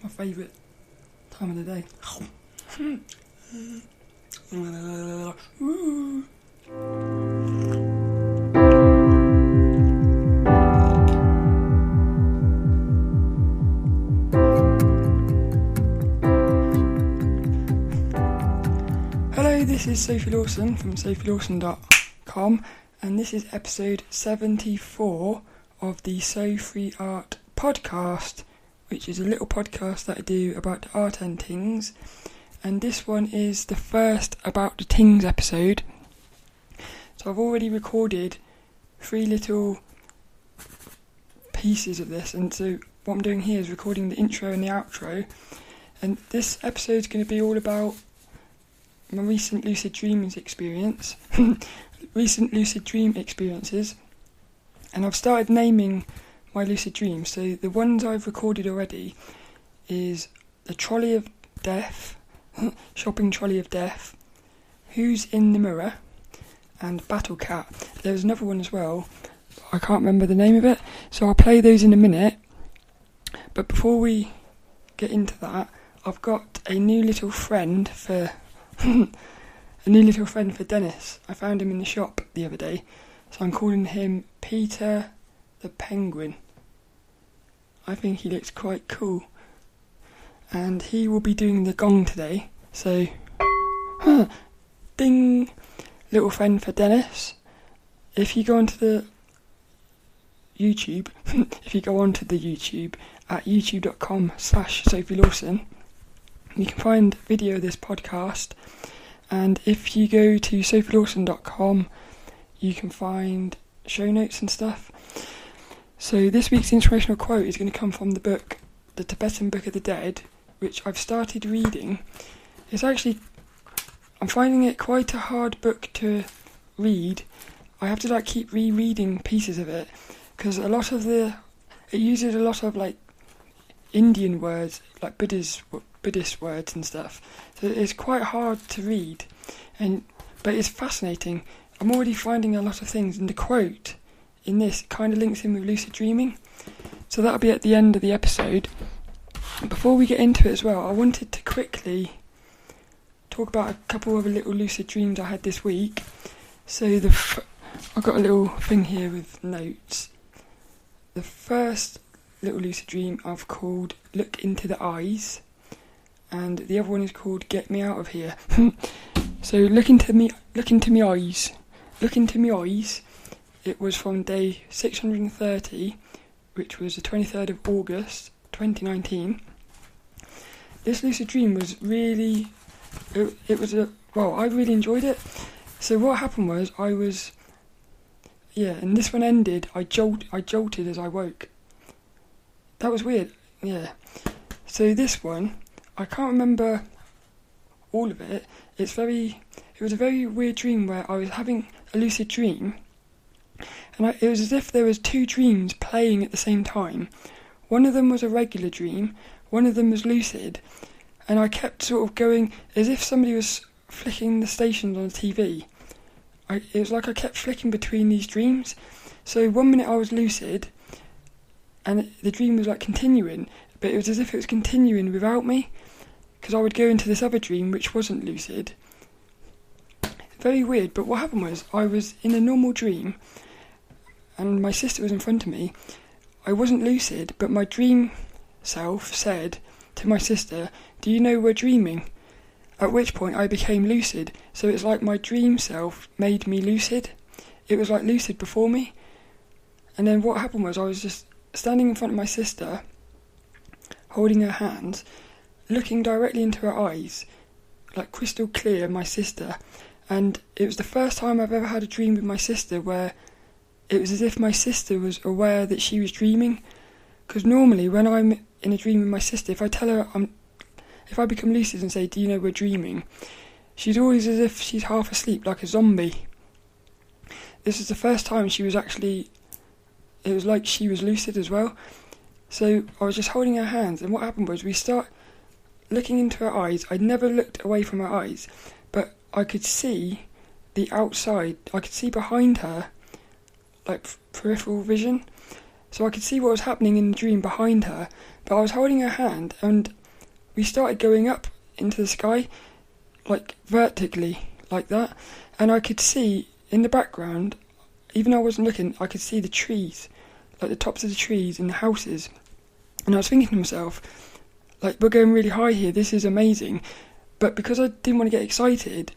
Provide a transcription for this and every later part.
It's my favourite time of the day. Hello, this is Sophie Lawson from sophielawson.com, and this is episode 74 of the So Free Art podcast, which is a little podcast that I do about art and things. And this one is the first About The Tings episode. So I've already recorded 3 little pieces of this, and so what I'm doing here is recording the intro and the outro. And this episode is going to be all about my recent lucid dreaming experience, recent lucid dream experiences, and I've started naming my lucid dreams. So the ones I've recorded already is the Trolley of Death, Shopping Trolley of Death, Who's in the Mirror, and Battlecat. There's another one as well, but I can't remember the name of it, so I'll play those in a minute. But before we get into that, I've got a new little friend for Dennis. I found him in the shop the other day, so I'm calling him Peter the Penguin. I think he looks quite cool, and he will be doing the gong today. So, ding, little friend for Dennis. If you go onto the YouTube, at youtube.com/Sophie Lawson, you can find video of this podcast, and if you go to sophielawson.com, you can find show notes and stuff. So this week's inspirational quote is going to come from the book, the Tibetan Book of the Dead, which I've started reading. I'm finding it quite a hard book to read. I have to keep rereading pieces of it, because it uses a lot of Indian words, like Buddhist words and stuff. So it's quite hard to read, but it's fascinating. I'm already finding a lot of things, and the quote in this kind of links in with lucid dreaming. So that'll be at the end of the episode. Before we get into it as well, I wanted to quickly talk about a couple of little lucid dreams I had this week. So I've got a little thing here with notes. The first little lucid dream I've called Look Into the Eyes, and the other one is called Get Me Out of Here. So look into me eyes. It was from day 630, which was the 23rd of August 2019. This lucid dream was I really enjoyed it. So what happened was and this one ended, I jolted as I woke. That was weird, yeah. So this one, I can't remember all of it. It was a very weird dream where I was having a lucid dream, and it was as if there was 2 dreams playing at the same time. One of them was a regular dream, one of them was lucid, and I kept sort of going as if somebody was flicking the stations on the TV. It was like I kept flicking between these dreams. So 1 minute I was lucid, and the dream was continuing, but it was as if it was continuing without me, because I would go into this other dream which wasn't lucid. Very weird. But what happened was, I was in a normal dream, and my sister was in front of me. I wasn't lucid, but my dream self said to my sister, "Do you know we're dreaming?" At which point I became lucid. So it's like my dream self made me lucid. It was like lucid before me. And then what happened was, I was just standing in front of my sister, holding her hands, looking directly into her eyes, crystal clear, my sister. And it was the first time I've ever had a dream with my sister where it was as if my sister was aware that she was dreaming. Because normally when I'm in a dream with my sister, if I tell her if I become lucid and say, "Do you know we're dreaming?" she's always as if she's half asleep, like a zombie. This is the first time it was like she was lucid as well. So I was just holding her hands, and what happened was, we start looking into her eyes. I'd never looked away from her eyes, but I could see the outside. I could see behind her, peripheral vision. so I could see what was happening in the dream behind her, but I was holding her hand, and we started going up into the sky, like vertically, like that, and I could see in the background, even though I wasn't looking, I could see the trees, like the tops of the trees and the houses, and I was thinking to myself, like, we're going really high here, this is amazing, but because I didn't want to get excited,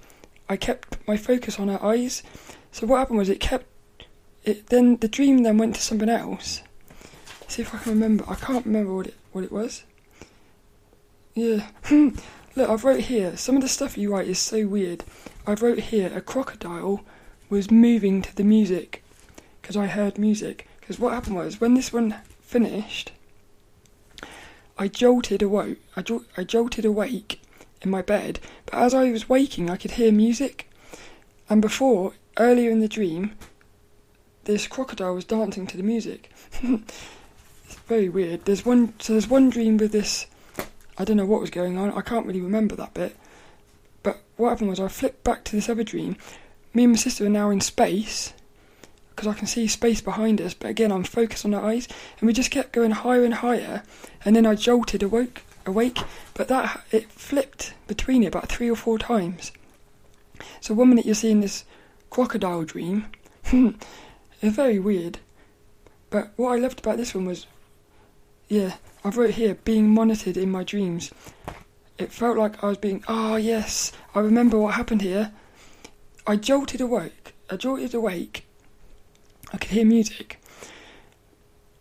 I kept my focus on her eyes. So what happened was then the dream then went to something else. Let's see if I can remember. I can't remember what it was. Yeah. Look, I've wrote here, some of the stuff you write is so weird. I've wrote here, a crocodile was moving to the music, because I heard music. Because what happened was, when this one finished, I jolted awake. I jolted awake in my bed, but as I was waking, I could hear music. And before, earlier in the dream, this crocodile was dancing to the music. It's very weird. There's one dream with this. I don't know what was going on. I can't really remember that bit. But what happened was, I flipped back to this other dream. Me and my sister are now in space, because I can see space behind us, but again I'm focused on her eyes, and we just kept going higher and higher, and then I jolted awake, but it flipped between it about 3 or 4 times. So one minute you're seeing this crocodile dream, it's very weird, but what I loved about this one was, yeah, I've wrote here, being monitored in my dreams. It felt like I was being, yes, I remember what happened here. I jolted awake, I could hear music.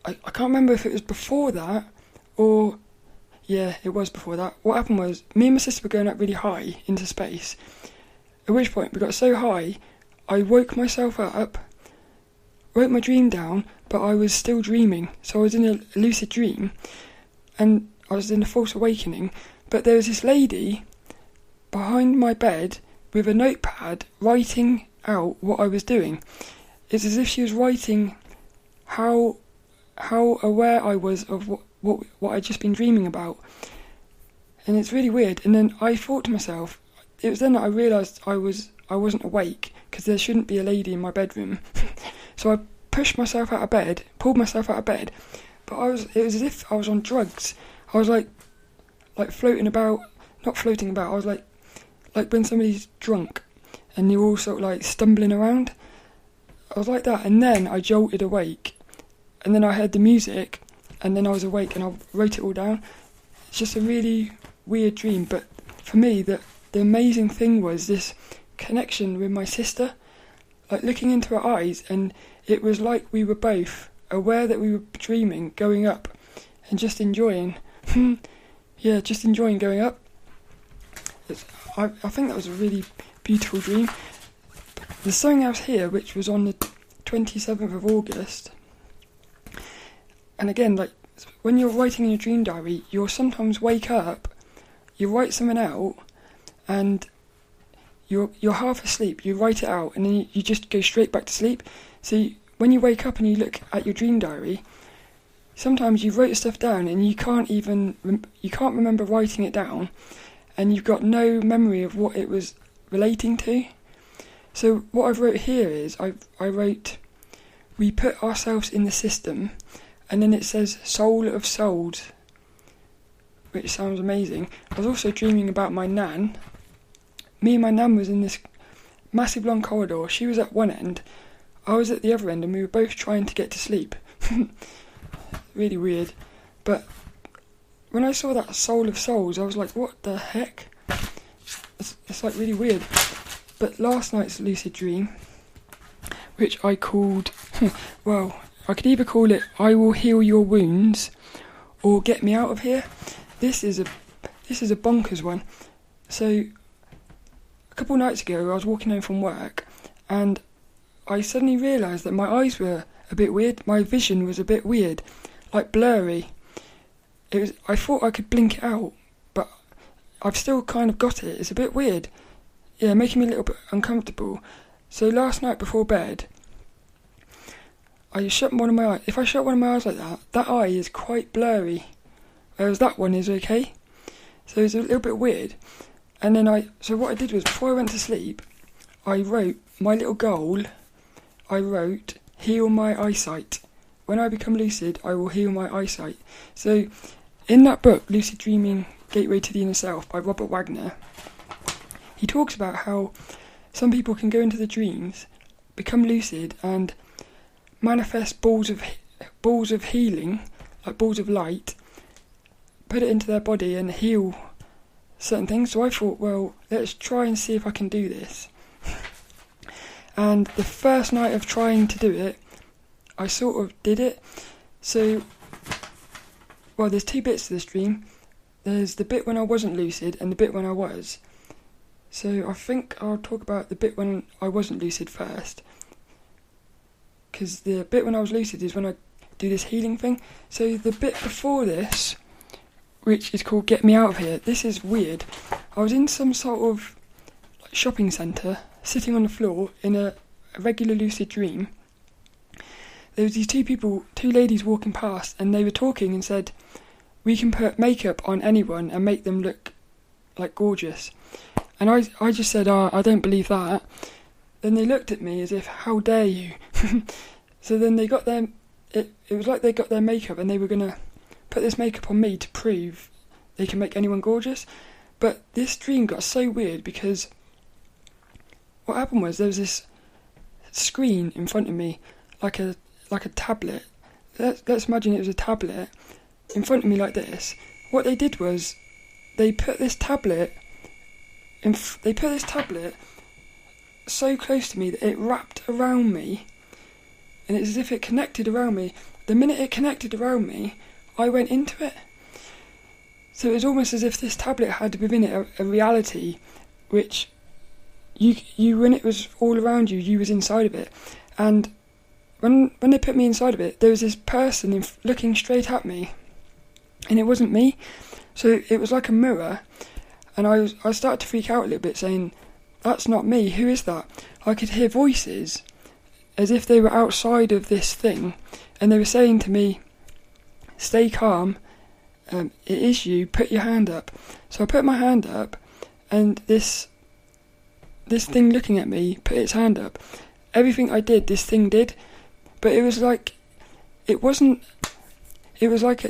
I can't remember if it was before that, or, yeah, it was before that. What happened was, me and my sister were going up really high into space, at which point we got so high, I woke myself up, wrote my dream down, but I was still dreaming, so I was in a lucid dream, and I was in a false awakening, but there was this lady behind my bed with a notepad writing out what I was doing. It's as if she was writing how aware I was of what I'd just been dreaming about. And it's really weird. And then I thought to myself, it was then that I realised I wasn't awake, because there shouldn't be a lady in my bedroom. So I pulled myself out of bed, but it was as if I was on drugs. I was like floating about, not floating about, I was like when somebody's drunk and you're all sort of like stumbling around. I was like that, and then I jolted awake, and then I heard the music, and then I was awake, and I wrote it all down. It's just a really weird dream, but for me, the amazing thing was this connection with my sister, like looking into her eyes, and it was like we were both aware that we were dreaming, going up, and just enjoying. Just enjoying going up. I think that was a really beautiful dream. There's something else here, which was on the 27th of August. And again, like, when you're writing in your dream diary, you'll sometimes wake up, you write something out, and you're half asleep, you write it out, and then you just go straight back to sleep. So when you wake up and you look at your dream diary, sometimes you wrote stuff down and you can't remember writing it down, and you've got no memory of what it was relating to. So what I've wrote here is, I wrote, we put ourselves in the system, and then it says soul of souls, which sounds amazing. I was also dreaming about my nan. Me and my nan was in this massive long corridor. She was at one end, I was at the other end, and we were both trying to get to sleep. Really weird. But when I saw that soul of souls, I was like, what the heck? It's like really weird. But last night's lucid dream, which I called, well, I could either call it I will heal your wounds or get me out of here. This is a bonkers one. So a couple of nights ago I was walking home from work, and I suddenly realised that my eyes were a bit weird. My vision was a bit weird, like blurry. I thought I could blink it out, but I've still kind of got it. It's a bit weird. Yeah, making me a little bit uncomfortable. So last night before bed, I shut one of my eyes. If I shut one of my eyes like that, that eye is quite blurry, whereas that one is okay. So it's a little bit weird. And then so what I did was, before I went to sleep, I wrote my little goal. I wrote, heal my eyesight. when I become lucid, I will heal my eyesight. So, in that book, Lucid Dreaming, Gateway to the Inner Self by Robert Wagner, he talks about how some people can go into the dreams, become lucid, and manifest balls of healing, like balls of light, put it into their body and heal certain things. So I thought, well, let's try and see if I can do this. And the first night of trying to do it, I sort of did it. So, well, there's two bits to this dream. There's the bit when I wasn't lucid and the bit when I was. So I think I'll talk about the bit when I wasn't lucid first, because the bit when I was lucid is when I do this healing thing. So the bit before this, which is called Get Me Out of Here, this is weird. I was in some sort of shopping centre, sitting on the floor in a regular lucid dream. There was these two ladies walking past, and they were talking and said, we can put makeup on anyone and make them look like gorgeous. And I just said, I don't believe that. Then they looked at me as if, how dare you? So then they got their, it was like they got their makeup and they were going to put this makeup on me to prove they can make anyone gorgeous. But this dream got so weird because what happened was there was this screen in front of me, like a tablet. Let's imagine it was a tablet in front of me like this. What they did was they put this tablet so close to me that it wrapped around me, and it's as if it connected around me. The minute it connected around me, I went into it. So it was almost as if this tablet had within it a reality, which you when it was all around you, you was inside of it. And when they put me inside of it, there was this person looking straight at me, and it wasn't me. So it was like a mirror. And I started to freak out a little bit, saying, that's not me, who is that? I could hear voices, as if they were outside of this thing, and they were saying to me, stay calm, it is you, put your hand up. So I put my hand up, and this thing looking at me put its hand up. Everything I did, this thing did, but it was like, it was like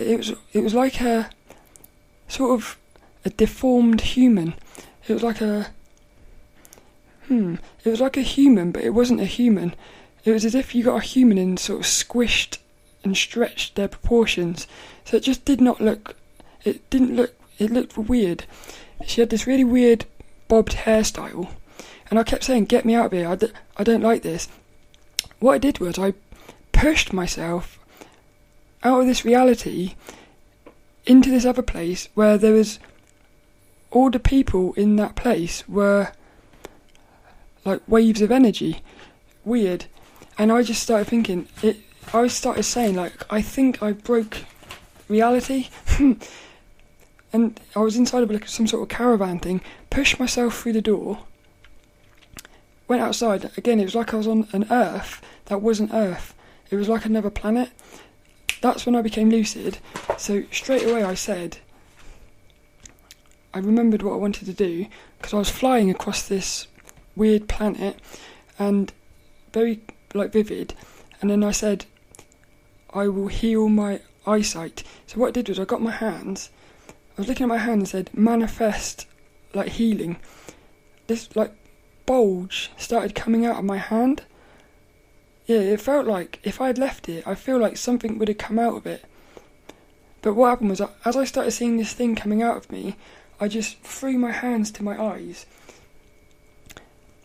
a sort of a deformed human. It was like a human, but it wasn't a human. It was as if you got a human and sort of squished and stretched their proportions. So it just did not look, it looked weird. She had this really weird bobbed hairstyle, and I kept saying, get me out of here, I don't like this. What I did was I pushed myself out of this reality into this other place where there was all the people in that place were like waves of energy. Weird. And I just started thinking, I started saying, like, I think I broke reality. And I was inside of like some sort of caravan thing, pushed myself through the door, went outside. Again, it was like I was on an Earth that wasn't Earth. It was like another planet. That's when I became lucid. So straight away I remembered what I wanted to do, because I was flying across this weird planet, and very vivid, and then I said, I will heal my eyesight. So what I did was I got my hands, I was looking at my hand and said, manifest healing. This bulge started coming out of my hand. Yeah, it felt like if I had left it, I feel like something would have come out of it. But what happened was, as I started seeing this thing coming out of me, I just threw my hands to my eyes.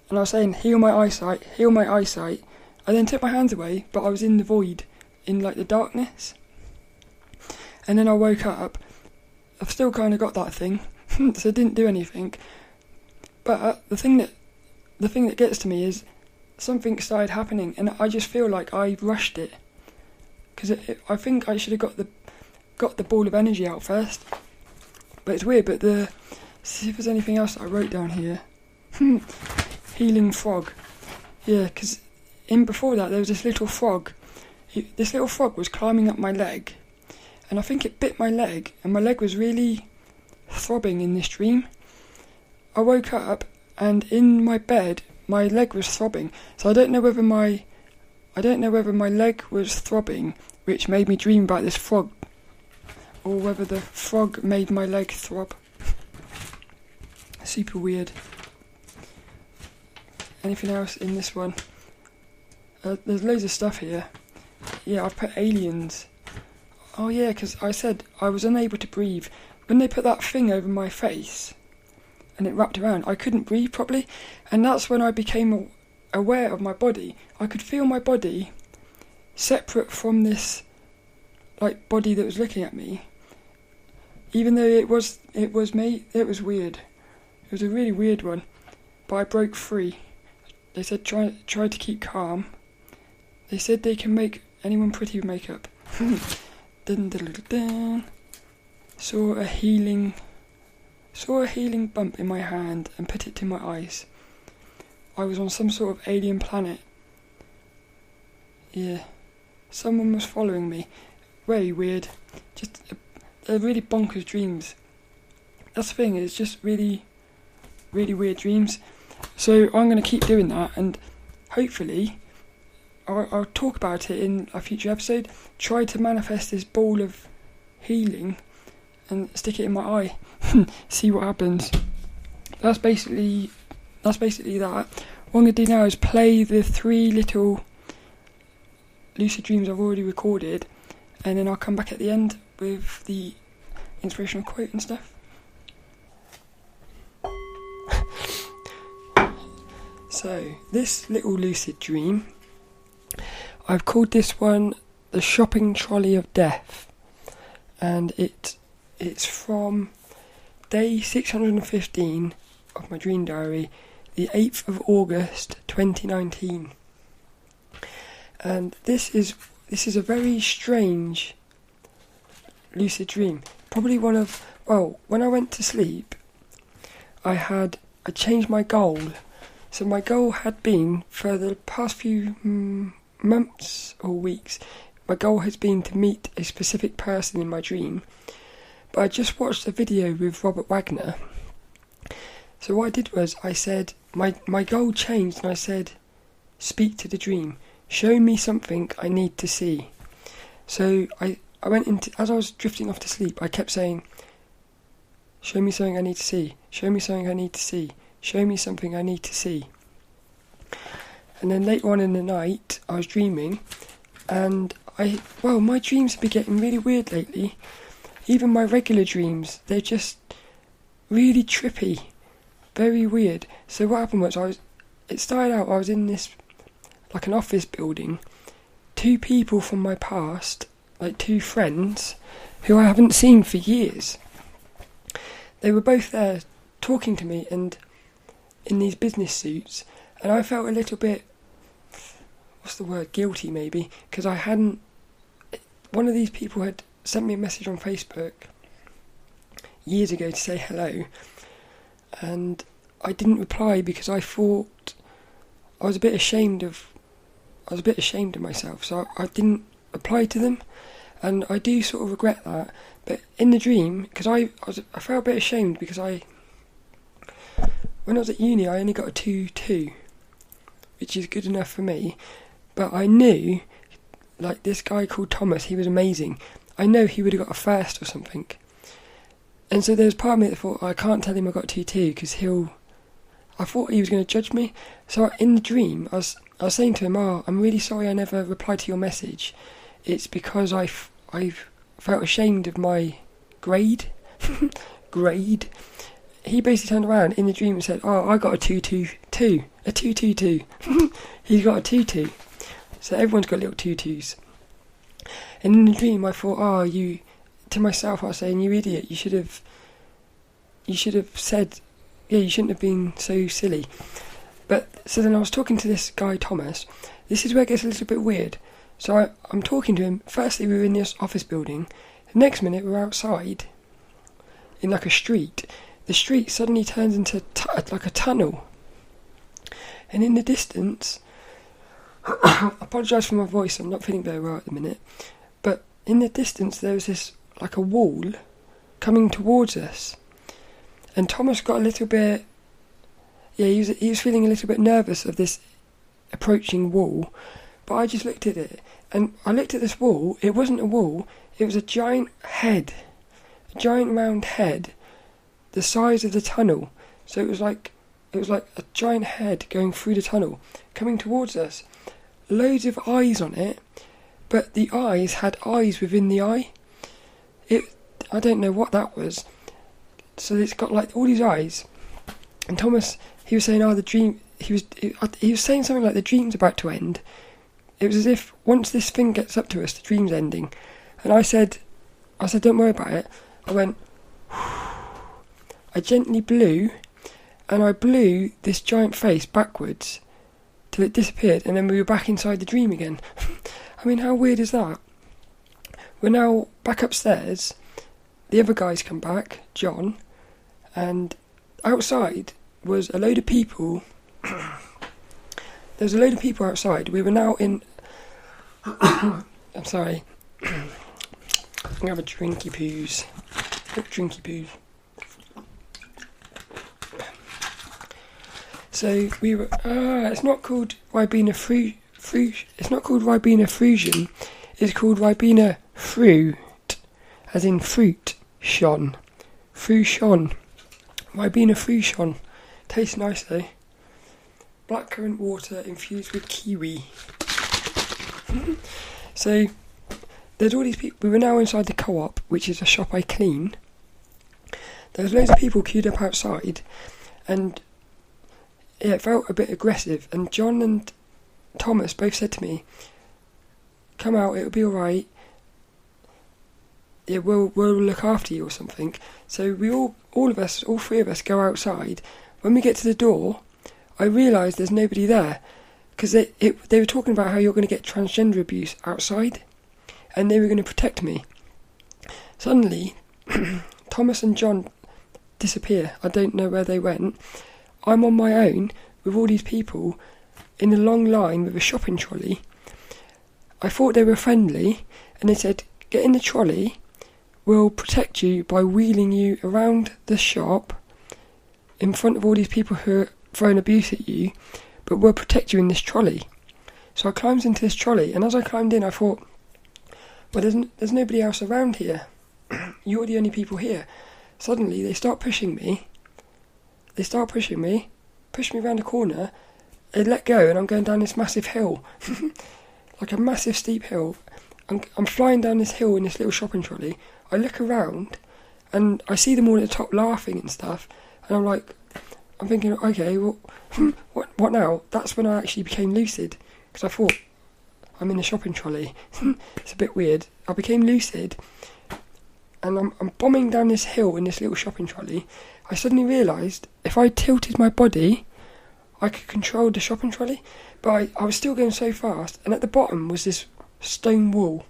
And I was saying, heal my eyesight, heal my eyesight. I then took my hands away, but I was in the void, in the darkness. And then I woke up. I've still kind of got that thing, so I didn't do anything. But the thing that gets to me is something started happening, and I just feel like I rushed it, because I think I should have got the ball of energy out first. But it's weird. But see if there's anything else that I wrote down here. Healing frog. Yeah, because before that there was this little frog. This little frog was climbing up my leg, and I think it bit my leg, and my leg was really throbbing in this dream. I woke up, and in my bed my leg was throbbing, so I don't know whether I don't know whether my leg was throbbing, which made me dream about this frog, or whether the frog made my leg throb. Super weird. Anything else in this one? There's loads of stuff here. Yeah, I've put aliens. Oh yeah, because I said I was unable to breathe. When they put that thing over my face and it wrapped around, I couldn't breathe properly, and that's when I became aware of my body. I could feel my body separate from this like body that was looking at me, even though it was me. It was weird. It was a really weird one, but I broke free. They said try to keep calm. They said they can make anyone pretty with makeup. Dun, dun, dun, dun. Saw a healing bump in my hand and put it to my eyes. I was on some sort of alien planet. Yeah, someone was following me. Very weird. Just they're really bonkers dreams. That's the thing. It's just really, really weird dreams. So I'm going to keep doing that, and hopefully I'll talk about it in a future episode. Try to manifest this ball of healing and stick it in my eye. See what happens. That's basically that. What I'm going to do now is play the 3 little lucid dreams I've already recorded, and then I'll come back at the end with the inspirational quote and stuff. So, this little lucid dream, I've called this one the shopping trolley of death, and it's from day 615 of my dream diary, the 8th of August 2019. And this is a very strange lucid dream. Probably when I went to sleep, I changed my goal. So my goal had been, for the past few months or weeks, my goal has been to meet a specific person in my dream. But I just watched a video with Robert Wagner. So what I did was, I said, my goal changed, and I said, speak to the dream. Show me something I need to see. So I went into, as I was drifting off to sleep, I kept saying, show me something I need to see. Show me something I need to see. Show me something I need to see. And then later on in the night, I was dreaming, and my dreams have been getting really weird lately. Even my regular dreams, they're just really trippy, very weird. So what happened was, it started out, I was in this, like an office building, 2 people from my past, like 2 friends, who I haven't seen for years. They were both there talking to me, and in these business suits, and I felt a little bit, guilty maybe, because one of these people had sent me a message on Facebook years ago to say hello, and I didn't reply because I thought I was a bit ashamed of myself, so I didn't reply to them, and I do sort of regret that. But in the dream, because I felt a bit ashamed, because when I was at uni, I only got a 2-2, which is good enough for me. But I knew, like, this guy called Thomas, he was amazing. I know he would have got a first or something. And so there was part of me that thought, I can't tell him I got 2-2, because I thought he was going to judge me. So in the dream, I was saying to him, I'm really sorry I never replied to your message. It's because I felt ashamed of my grade. Grade. He basically turned around in the dream and said, I got a 2-2-2. A 2-2-2. He's got a 2-2. So everyone's got little 2-2s. And in the dream I thought, to myself I was saying, you idiot, you should have said, you shouldn't have been so silly. But, so then I was talking to this guy, Thomas. This is where it gets a little bit weird. So I'm talking to him. Firstly, we were in this office building. The next minute, we're outside, in like a street. The street suddenly turns into like a tunnel. And in the distance, I apologise for my voice, I'm not feeling very well at the minute. But in the distance, there was this, like a wall, coming towards us. And Thomas got a little bit, he was feeling a little bit nervous of this approaching wall. But I just looked at it, and I looked at this wall. It wasn't a wall, it was a giant head. A giant round head, the size of the tunnel. So it was like a giant head going through the tunnel, coming towards us. Loads of eyes on it, but the eyes had eyes within the eye. I don't know what that was. So it's got like all these eyes. And Thomas, he was saying, the dream, he was saying something like the dream's about to end. It was as if once this thing gets up to us, the dream's ending. And I said, don't worry about it. I went, I gently blew, and I blew this giant face backwards till it disappeared, and then we were back inside the dream again. I mean, how weird is that? We're now back upstairs. The other guys come back, John, and outside was a load of people. There was a load of people outside. We were now in... I'm sorry. I'm going to have a drinky poos. Drinky poos. So we were... it's not called Ribena it's not called Ribena Frusion. It's called Ribena Fruit. As in fruit. Shon. Frushon. Ribena Frushon. Tastes nice though. Blackcurrant water infused with kiwi. So, there's all these people. We were now inside the Co-op, which is a shop I clean. There's loads of people queued up outside, and it felt a bit aggressive. And John and Thomas both said to me, "Come out, it'll be alright. Yeah, we'll look after you or something." So we all three of us go outside. When we get to the door, I realise there's nobody there, because they were talking about how you're going to get transgender abuse outside, and they were going to protect me. Suddenly, Thomas and John disappear. I don't know where they went. I'm on my own with all these people in a long line with a shopping trolley. I thought they were friendly, and they said, "Get in the trolley, we'll protect you by wheeling you around the shop in front of all these people who are throwing abuse at you, but we'll protect you in this trolley." So I climbed into this trolley, and as I climbed in I thought, well, there's nobody else around here. You're the only people here. Suddenly they start pushing me. Push me around a corner, they let go, and I'm going down this massive hill. Like a massive steep hill. I'm flying down this hill in this little shopping trolley. I look around, and I see them all at the top laughing and stuff, and I'm thinking, okay, well, what now? That's when I actually became lucid, because I thought, I'm in the shopping trolley. It's a bit weird. I became lucid, and I'm bombing down this hill in this little shopping trolley. I suddenly realised if I tilted my body, I could control the shopping trolley, but I was still going so fast, and at the bottom was this stone wall.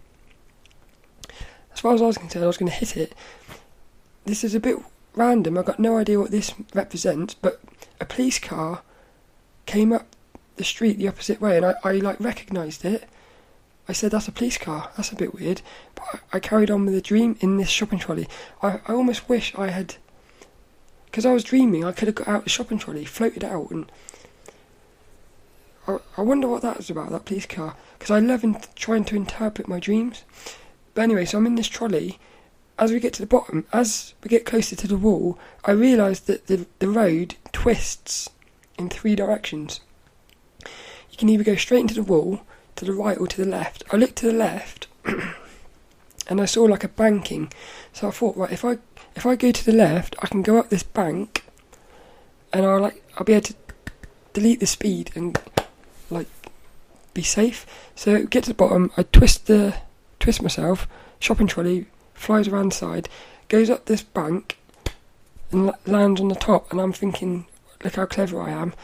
As far as I was concerned, I was going to hit it. This is a bit random. I've got no idea what this represents, but a police car came up the street the opposite way, and I recognised it. I said, "That's a police car. That's a bit weird." But I carried on with the dream in this shopping trolley. I almost wish I had, because I was dreaming, I could have got out the shopping trolley, floated out, and I wonder what that was about, that police car, because I love trying to interpret my dreams. But anyway, so I'm in this trolley. As we get to the bottom, as we get closer to the wall, I realise that the road twists in 3 directions. You can either go straight into the wall, to the right or to the left. I looked to the left, and I saw like a banking. So I thought, right, if I go to the left, I can go up this bank, and I'll be able to delete the speed and be safe. So get to the bottom, I twist myself, shopping trolley flies around the side, goes up this bank and lands on the top, and I'm thinking, look how clever I am.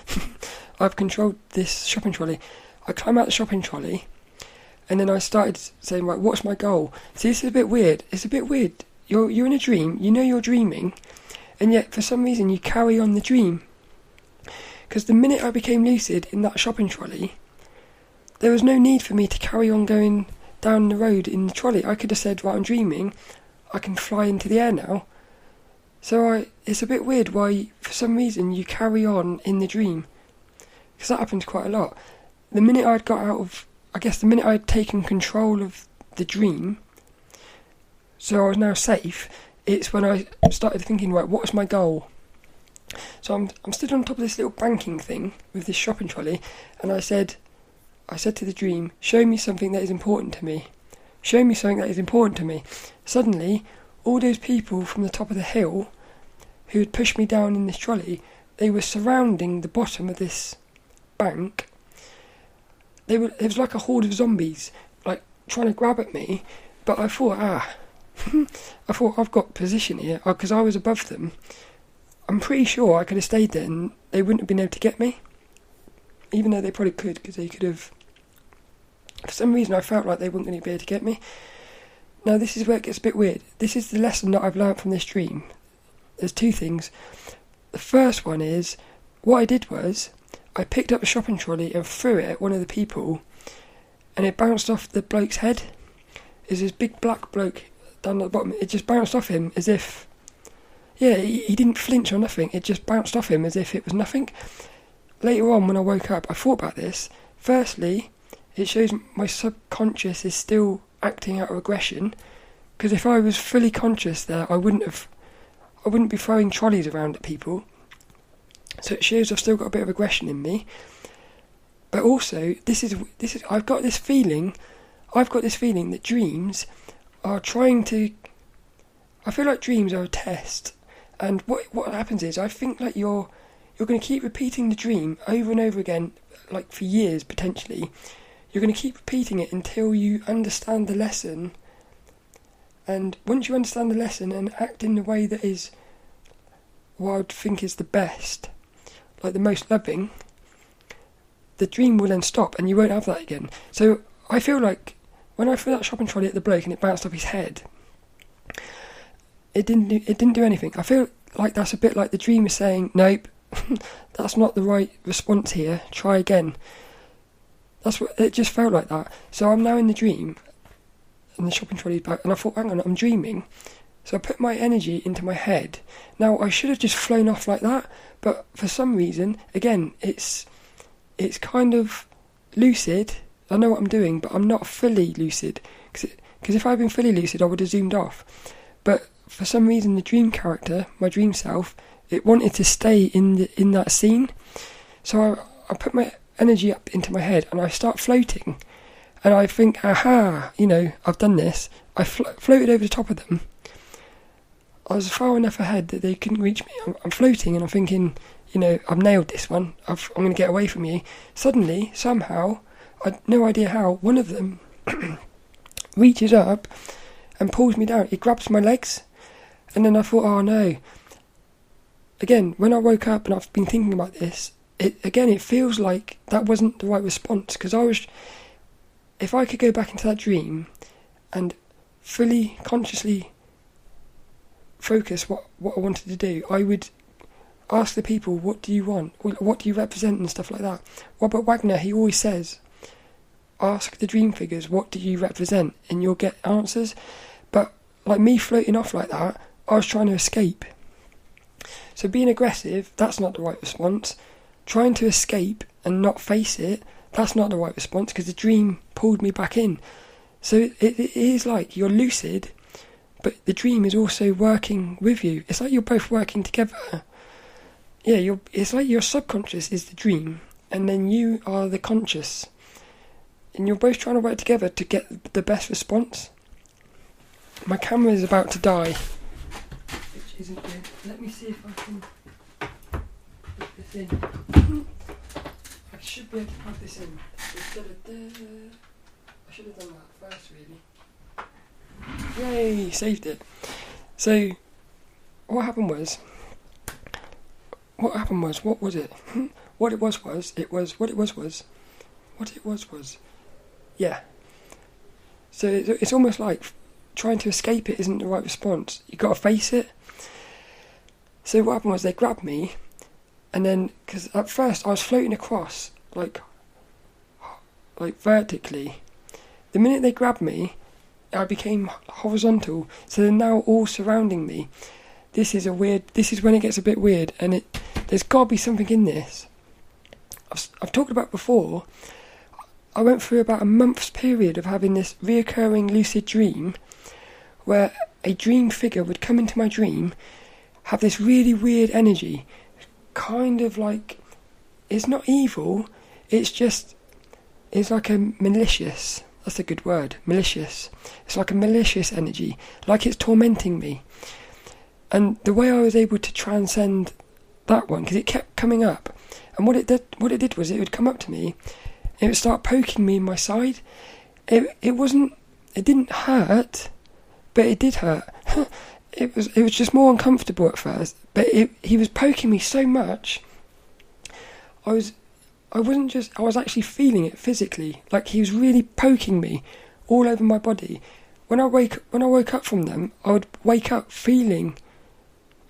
I've controlled this shopping trolley. I climb out the shopping trolley, and then I started saying, right, what's my goal? See, this is a bit weird. It's a bit weird. You're in a dream, you know you're dreaming, and yet for some reason you carry on the dream. Because the minute I became lucid in that shopping trolley, there was no need for me to carry on going down the road in the trolley. I could have said, right, I'm dreaming, I can fly into the air now. So it's a bit weird why, for some reason, you carry on in the dream. Because that happens quite a lot. The minute I'd got out of I guess the minute I had taken control of the dream, so I was now safe, it's when I started thinking, right, what is my goal? So I'm stood on top of this little banking thing with this shopping trolley, and I said to the dream, show me something that is important to me. Show me something that is important to me. Suddenly, all those people from the top of the hill who had pushed me down in this trolley, they were surrounding the bottom of this bank. It was like a horde of zombies, like trying to grab at me, but I thought, I thought I've got position here, because I was above them. I'm pretty sure I could have stayed there and they wouldn't have been able to get me, even though they probably could, because they could have. For some reason I felt like they weren't going to be able to get me. Now this is where it gets a bit weird. This is the lesson that I've learned from this dream. There's two things. The first one is, what I did was, I picked up a shopping trolley and threw it at one of the people, and it bounced off the bloke's head. There's this big black bloke down at the bottom. It just bounced off him as if, he didn't flinch or nothing. It just bounced off him as if it was nothing. Later on, when I woke up, I thought about this. Firstly, it shows my subconscious is still acting out of aggression, because if I was fully conscious there, I wouldn't be throwing trolleys around at people. So it shows I've still got a bit of aggression in me. But also, this is I've got this feeling that dreams are trying to. I feel like dreams are a test, and what happens is, I think like you're going to keep repeating the dream over and over again, like for years potentially. You're going to keep repeating it until you understand the lesson. And once you understand the lesson and act in the way that is what I would think is the best, like the most loving, the dream will then stop and you won't have that again. So I feel like when I threw that shopping trolley at the bloke and it bounced off his head, it didn't do anything. I feel like that's a bit like the dream is saying, nope, that's not the right response here, try again. That's what it just felt like that. So I'm now in the dream, and the shopping trolley's back, and I thought, hang on, I'm dreaming. So I put my energy into my head. Now I should have just flown off like that, but for some reason, again, it's kind of lucid. I know what I'm doing, but I'm not fully lucid, because if I'd been fully lucid, I would have zoomed off. But for some reason, the dream character, my dream self, it wanted to stay in that scene. So I put my energy up into my head and I start floating, and I think, aha, I've done this. I floated over the top of them. I was far enough ahead that they couldn't reach me. I'm floating and I'm thinking, I've nailed this one. I'm going to get away from you. Suddenly, somehow, I had no idea how, one of them reaches up and pulls me down. It grabs my legs, and then I thought, oh no. Again, when I woke up and I've been thinking about this, it feels like that wasn't the right response, because if I could go back into that dream and fully consciously focus what I wanted to do, I would ask the people, what do you want? What do you represent and stuff like that. Robert Wagner, he always says, ask the dream figures, what do you represent? And you'll get answers. But like me floating off like that, I was trying to escape. So being aggressive, that's not the right response. Trying to escape and not face it, that's not the right response, because the dream pulled me back in. So it is like you're lucid, but the dream is also working with you. It's like you're both working together. Yeah, it's like your subconscious is the dream, and then you are the conscious. And you're both trying to work together to get the best response. My camera is about to die, which isn't good. Let me see if I can put this in. I should be able to plug this in. I should have done that first, really. Yay, saved it. So, what happened was, yeah. So it's almost like trying to escape it isn't the right response. You've got to face it. So what happened was they grabbed me, and then, because at first I was floating across, like vertically. The minute they grabbed me, I became horizontal, so they're now all surrounding me. This is when it gets a bit weird, and there's got to be something in this. I've talked about before, I went through about a month's period of having this reoccurring lucid dream where a dream figure would come into my dream, have this really weird energy, kind of like, it's not evil, it's like a malicious, that's a good word, malicious. It's like a malicious energy, like it's tormenting me. And the way I was able to transcend that one, because it kept coming up, and what it did was it would come up to me, and it would start poking me in my side. It didn't hurt, but it did hurt. It was just more uncomfortable at first, but he was poking me so much. I was actually feeling it physically, like he was really poking me all over my body. When I woke up from them, I would wake up feeling,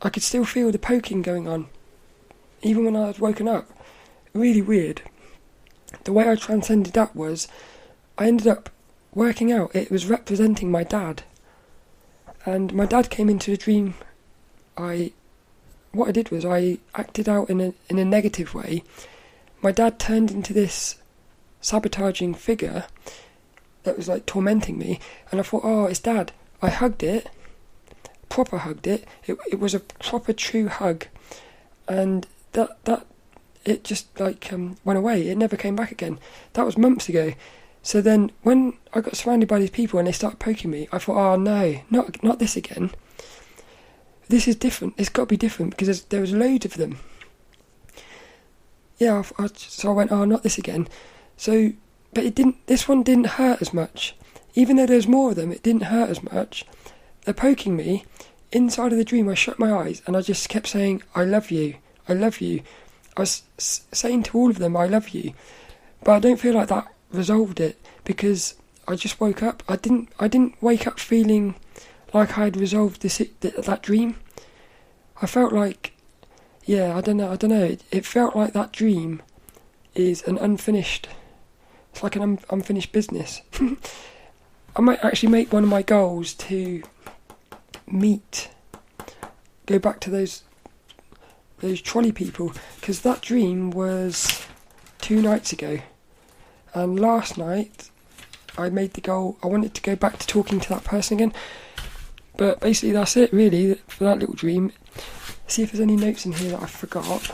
I could still feel the poking going on, even when I was woken up. Really weird. The way I transcended that was, I ended up working out it was representing my dad. And my dad came into the dream. What I did was I acted out in a negative way. My dad turned into this sabotaging figure that was like tormenting me, and I thought, oh, it's Dad. I hugged it, proper hugged it. It was a proper true hug, and that it just like went away. It never came back again. That was months ago. So then when I got surrounded by these people and they started poking me, I thought, oh no, not this again. This is different. It's got to be different because there was loads of them. Yeah, so I went, oh, not this again. So, but it didn't. This one didn't hurt as much. Even though there's more of them, it didn't hurt as much. They're poking me. Inside of the dream, I shut my eyes and I just kept saying, I love you, I love you. I was saying to all of them, I love you. But I don't feel like that resolved it because I just woke up. I didn't wake up feeling like I had resolved that dream. I felt like, yeah, I don't know. It felt like that dream is an unfinished. It's like an unfinished business. I might actually make one of my goals to go back to those trolley people, because that dream was 2 nights ago, and last night I made the goal. I wanted to go back to talking to that person again, but basically that's it really for that little dream. See if there's any notes in here that I forgot.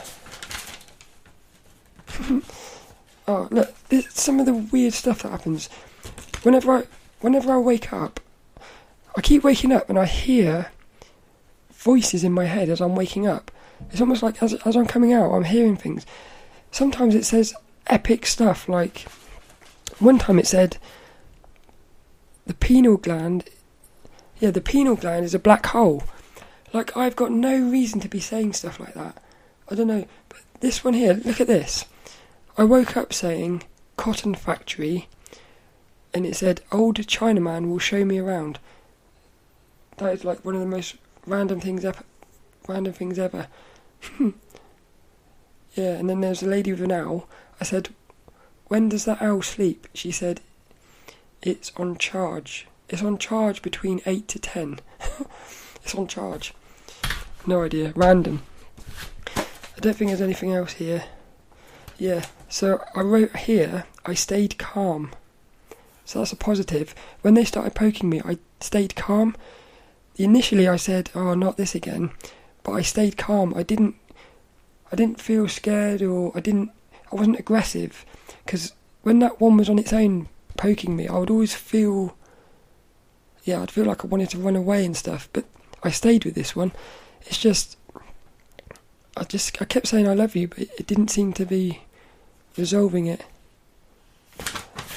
Oh look, this is some of the weird stuff that happens whenever I wake up. I keep waking up and I hear voices in my head as I'm waking up. It's almost like as I'm coming out, I'm hearing things. Sometimes it says epic stuff, like one time it said the pineal gland is a black hole. Like, I've got no reason to be saying stuff like that. I don't know, but this one here, look at this. I woke up saying cotton factory, and it said old Chinaman will show me around. That is like one of the most random things ever. Yeah, and then there's a lady with an owl. I said, when does that owl sleep? She said, it's on charge. It's on charge between 8 to 10. It's on charge. No idea. Random. I don't think there's anything else here. Yeah, so I wrote here, I stayed calm. So that's a positive. When they started poking me, I stayed calm. Initially I said, oh, not this again. But I stayed calm. I didn't feel scared, or I wasn't aggressive. Because when that one was on its own poking me, I would always feel, I'd feel like I wanted to run away and stuff. But I stayed with this one. It's just, I kept saying I love you, but it didn't seem to be resolving it.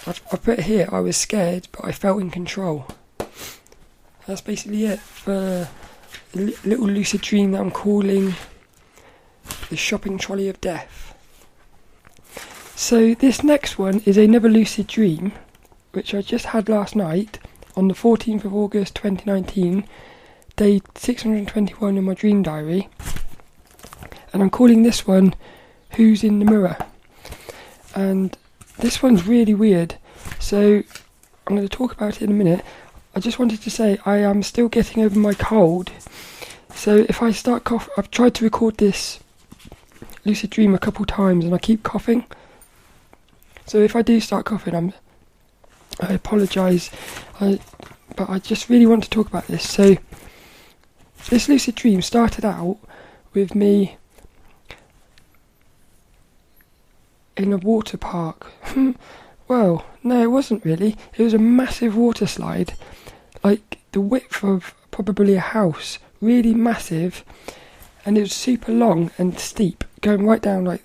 I put here, I was scared, but I felt in control. That's basically it for the little lucid dream that I'm calling the shopping trolley of death. So this next one is another lucid dream, which I just had last night on the 14th of August 2019, day 621 in my dream diary. And I'm calling this one Who's in the Mirror? And this one's really weird, so I'm going to talk about it in a minute. I just wanted to say I am still getting over my cold, so if I start coughing, I've tried to record this lucid dream a couple times and I keep coughing. So if I do start coughing, I apologise, but I just really want to talk about this. So this lucid dream started out with me in a water park. Well, no, it wasn't really. It was a massive water slide, like the width of probably a house, really massive, and it was super long and steep, going right down like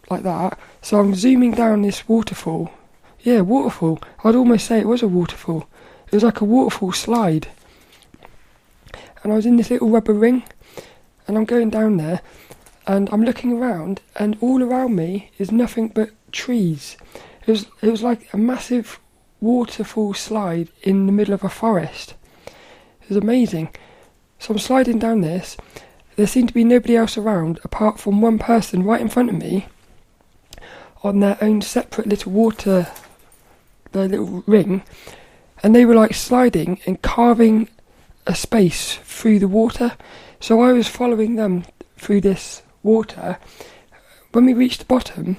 that. So I'm zooming down this waterfall. Yeah, waterfall. I'd almost say it was a waterfall. It was like a waterfall slide. And I was in this little rubber ring, and I'm going down there, and I'm looking around, and all around me is nothing but trees. It was like a massive waterfall slide in the middle of a forest. It was amazing. So I'm sliding down this. There seemed to be nobody else around apart from one person right in front of me on their own separate little their little ring, and they were like sliding and carving a space through the water. So I was following them through this water. When we reached the bottom,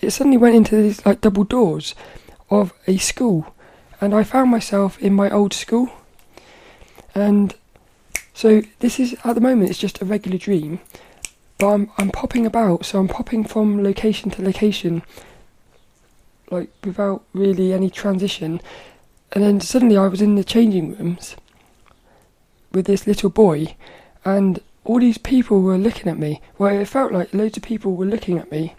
it suddenly went into these like double doors of a school, and I found myself in my old school. And so this is, at the moment, it's just a regular dream, but I'm popping about. So I'm popping from location to location, like without really any transition. And then suddenly I was in the changing rooms with this little boy, and all these people were looking at me. Well, it felt like loads of people were looking at me,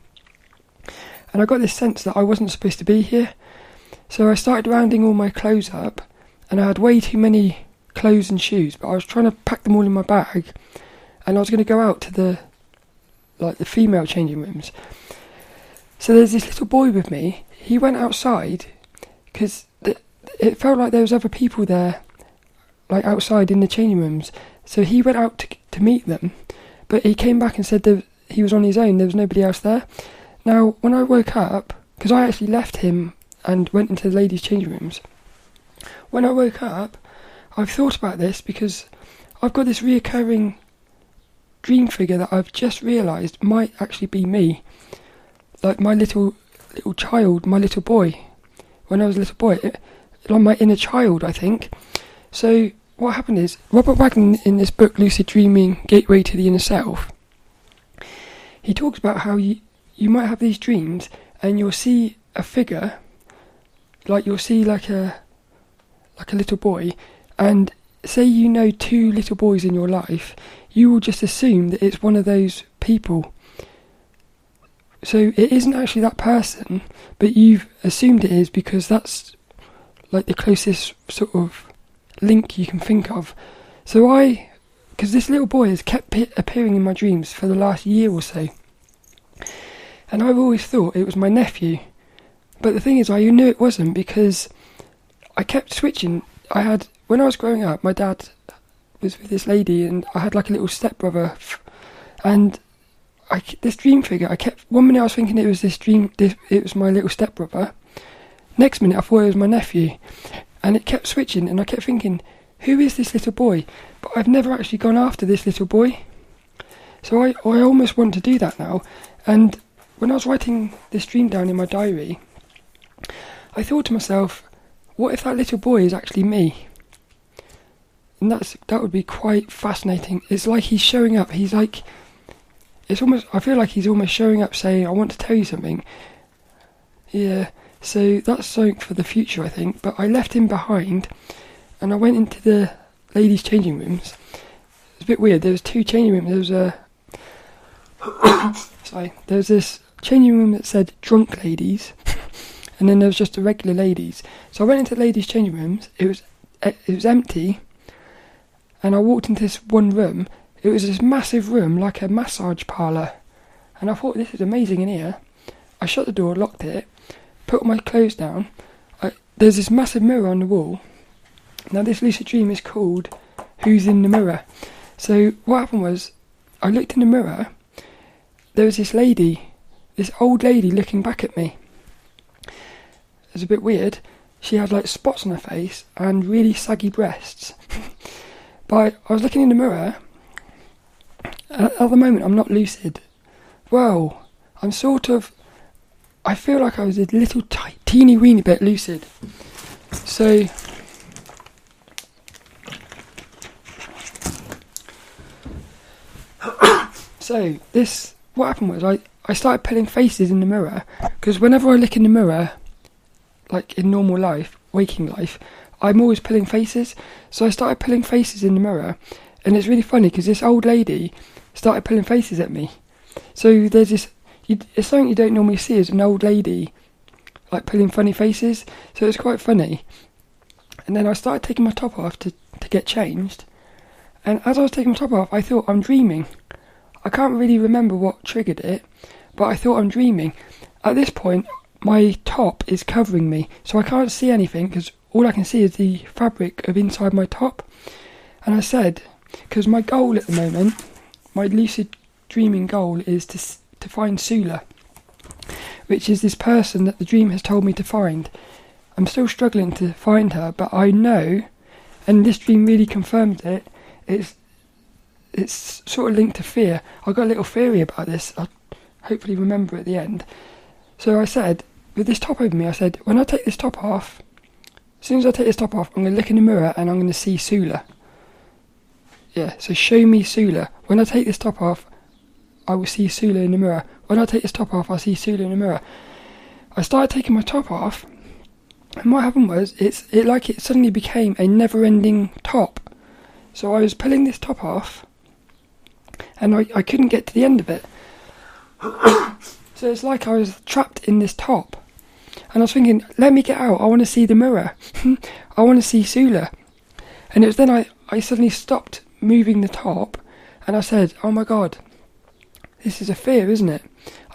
and I got this sense that I wasn't supposed to be here. So I started rounding all my clothes up, and I had way too many clothes and shoes, but I was trying to pack them all in my bag, and I was going to go out to the female changing rooms. So there's this little boy with me. He went outside because it felt like there was other people there, like outside in the changing rooms. So he went out to meet them, but he came back and said that he was on his own. There was nobody else there. Now, when I woke up, because I actually left him and went into the ladies' changing rooms, when I woke up, I've thought about this because I've got this reoccurring dream figure that I've just realised might actually be me. Like my little child, my little boy. When I was a little boy, like my inner child, I think. So what happened is, Robert Wagner, in this book, Lucid Dreaming, Gateway to the Inner Self, he talks about how you might have these dreams and you'll see a figure, like you'll see like a little boy, and say you know two little boys in your life, you will just assume that it's one of those people. So it isn't actually that person, but you've assumed it is because that's like the closest sort of link you can think of. So because this little boy has kept appearing in my dreams for the last year or so, and I've always thought it was my nephew. But the thing is, I knew it wasn't because I kept switching. When I was growing up, my dad was with this lady, and I had like a little stepbrother, and this dream figure, one minute I was thinking it was it was my little stepbrother. Next minute I thought it was my nephew, and it kept switching, and I kept thinking, who is this little boy? But I've never actually gone after this little boy. So I almost want to do that now. And when I was writing this dream down in my diary, I thought to myself, what if that little boy is actually me? And that would be quite fascinating. It's like he's showing up. He's like, I feel like he's almost showing up saying, I want to tell you something. Yeah, so that's something for the future, I think. But I left him behind, and I went into the ladies' changing rooms. It's a bit weird. There was two changing rooms. There was this changing room that said drunk ladies, and then there was just the regular ladies. So I went into the ladies' changing rooms. It was empty, and I walked into this one room. It was this massive room, like a massage parlour, and I thought, this is amazing in here. I shut the door, locked it, put all my clothes down. There's this massive mirror on the wall. Now this lucid dream is called Who's in the Mirror? So what happened was, I looked in the mirror. There was this old lady looking back at me. It was a bit weird. She had like spots on her face and really saggy breasts. But I was looking in the mirror. At the moment, I'm not lucid. Well, I'm sort of I feel like I was a little teeny weeny bit lucid. So this, what happened was I started pulling faces in the mirror, because whenever I look in the mirror, like in normal life, waking life, I'm always pulling faces. So I started pulling faces in the mirror, and it's really funny because this old lady started pulling faces at me. So there's this, it's something you don't normally see, is an old lady like pulling funny faces. So it's quite funny. And then I started taking my top off to get changed, and as I was taking my top off, I thought, I'm dreaming. I can't really remember what triggered it, but I thought, I'm dreaming. At this point, my top is covering me, so I can't see anything because all I can see is the fabric of inside my top. And I said, because my goal at the moment, my lucid dreaming goal, is to find Sula, which is this person that the dream has told me to find. I'm still struggling to find her, but I know, and this dream really confirmed it, it's sort of linked to fear. I got a little theory about this, I'll hopefully remember at the end. So I said, with this top over me, I said, when I take this top off, as soon as I take this top off, I'm going to look in the mirror and I'm going to see Sula. Yeah, so show me Sula. When I take this top off, I will see Sula in the mirror. When I take this top off, I'll see Sula in the mirror. I started taking my top off, and what happened was, it suddenly became a never-ending top. So I was pulling this top off, and I couldn't get to the end of it. So it's like I was trapped in this top. And I was thinking, let me get out, I want to see the mirror. I want to see Sula. And it was then I suddenly stopped moving the top, and I said, oh my god, this is a fear, isn't it?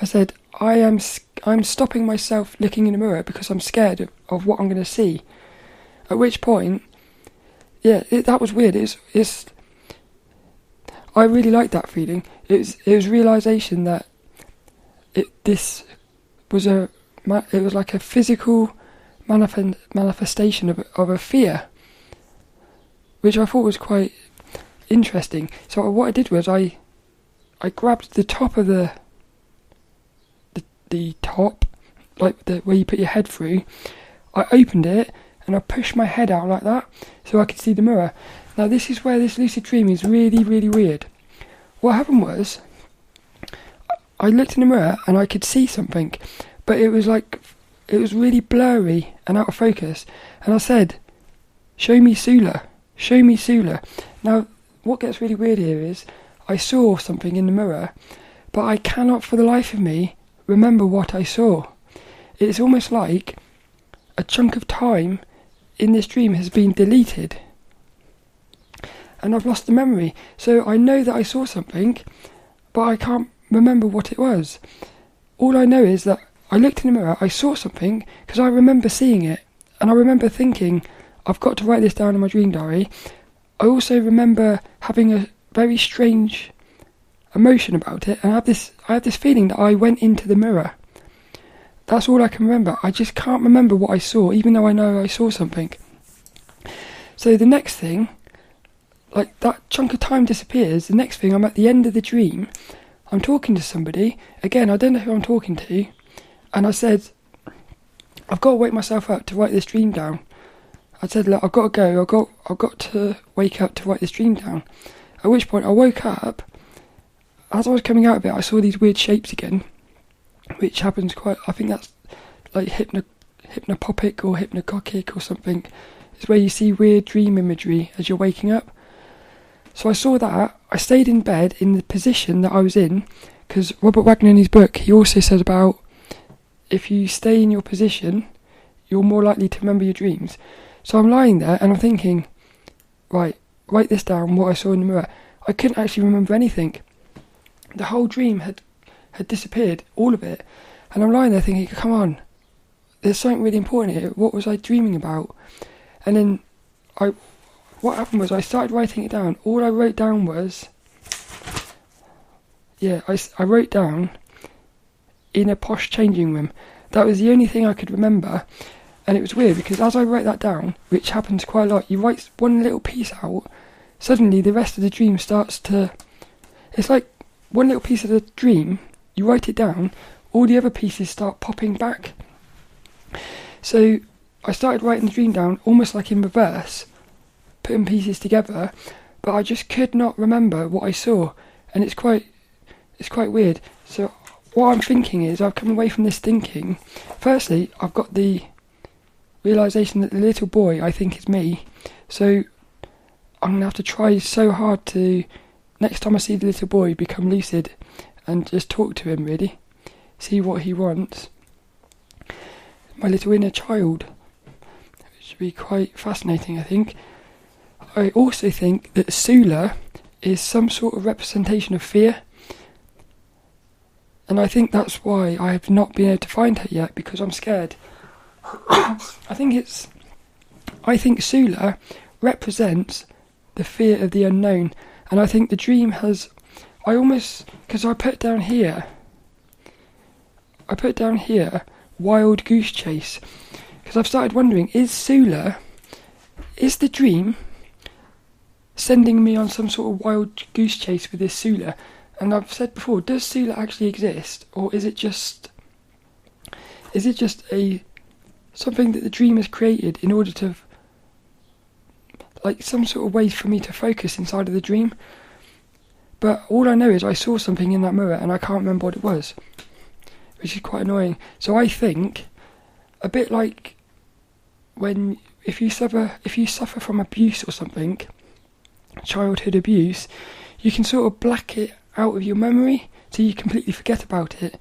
I said, I'm stopping myself looking in the mirror because I'm scared of what I'm going to see. At which point, that was weird. I really liked that feeling. It was realisation that it was like a physical manifestation of a fear, which I thought was quite interesting. So what I did was I grabbed the top of the top, like where you put your head through. I opened it and I pushed my head out like that so I could see the mirror. Now this is where this lucid dream is really, really weird. What happened was, I looked in the mirror and I could see something, but it was really blurry and out of focus. And I said, show me Sula, show me Sula. Now what gets really weird here is, I saw something in the mirror, but I cannot for the life of me remember what I saw. It's almost like a chunk of time in this dream has been deleted, and I've lost the memory. So I know that I saw something, but I can't remember what it was. All I know is that I looked in the mirror, I saw something, because I remember seeing it, and I remember thinking, I've got to write this down in my dream diary. I also remember having a very strange emotion about it, and I have this feeling that I went into the mirror. That's all I can remember. I just can't remember what I saw, even though I know I saw something. So the next thing, like that chunk of time disappears. The next thing, I'm at the end of the dream. I'm talking to somebody. Again, I don't know who I'm talking to. And I said, I've got to wake myself up to write this dream down. I said, look, I've got to go. I've got to wake up to write this dream down. At which point I woke up. As I was coming out of it, I saw these weird shapes again, which happens quite, I think that's like hypnopopic or hypnagogic or something. It's where you see weird dream imagery as you're waking up. So I saw that. I stayed in bed in the position that I was in, because Robert Wagner in his book, he also says about if you stay in your position, you're more likely to remember your dreams. So I'm lying there and I'm thinking, right, write this down, what I saw in the mirror. I couldn't actually remember anything. The whole dream had disappeared, all of it. And I'm lying there thinking, come on, there's something really important here. What was I dreaming about? And then what happened was I started writing it down. All I wrote down was, I wrote down in a posh changing room. That was the only thing I could remember. And it was weird because as I wrote that down, which happens quite a lot, you write one little piece out, suddenly the rest of the dream starts to, it's like one little piece of the dream, you write it down, all the other pieces start popping back. So I started writing the dream down almost like in reverse, putting pieces together, but I just could not remember what I saw, and it's quite weird. So what I'm thinking is, I've come away from this thinking, firstly, I've got the realisation that the little boy I think is me, so I'm going to have to try so hard to, next time I see the little boy, become lucid and just talk to him, really, see what he wants. My little inner child, which would be quite fascinating, I think. I also think that Sula is some sort of representation of fear, and I think that's why I have not been able to find her yet, because I'm scared. I think Sula represents the fear of the unknown, and I think the dream has, because I put down here, wild goose chase, because I've started wondering, is the dream sending me on some sort of wild goose chase with this Sula? And I've said before, does Sula actually exist, or is it just something that the dream has created in order to, like, some sort of way for me to focus inside of the dream? But all I know is I saw something in that mirror and I can't remember what it was, which is quite annoying. So I think, a bit like when if you suffer from abuse or something, childhood abuse, you can sort of black it out of your memory so you completely forget about it.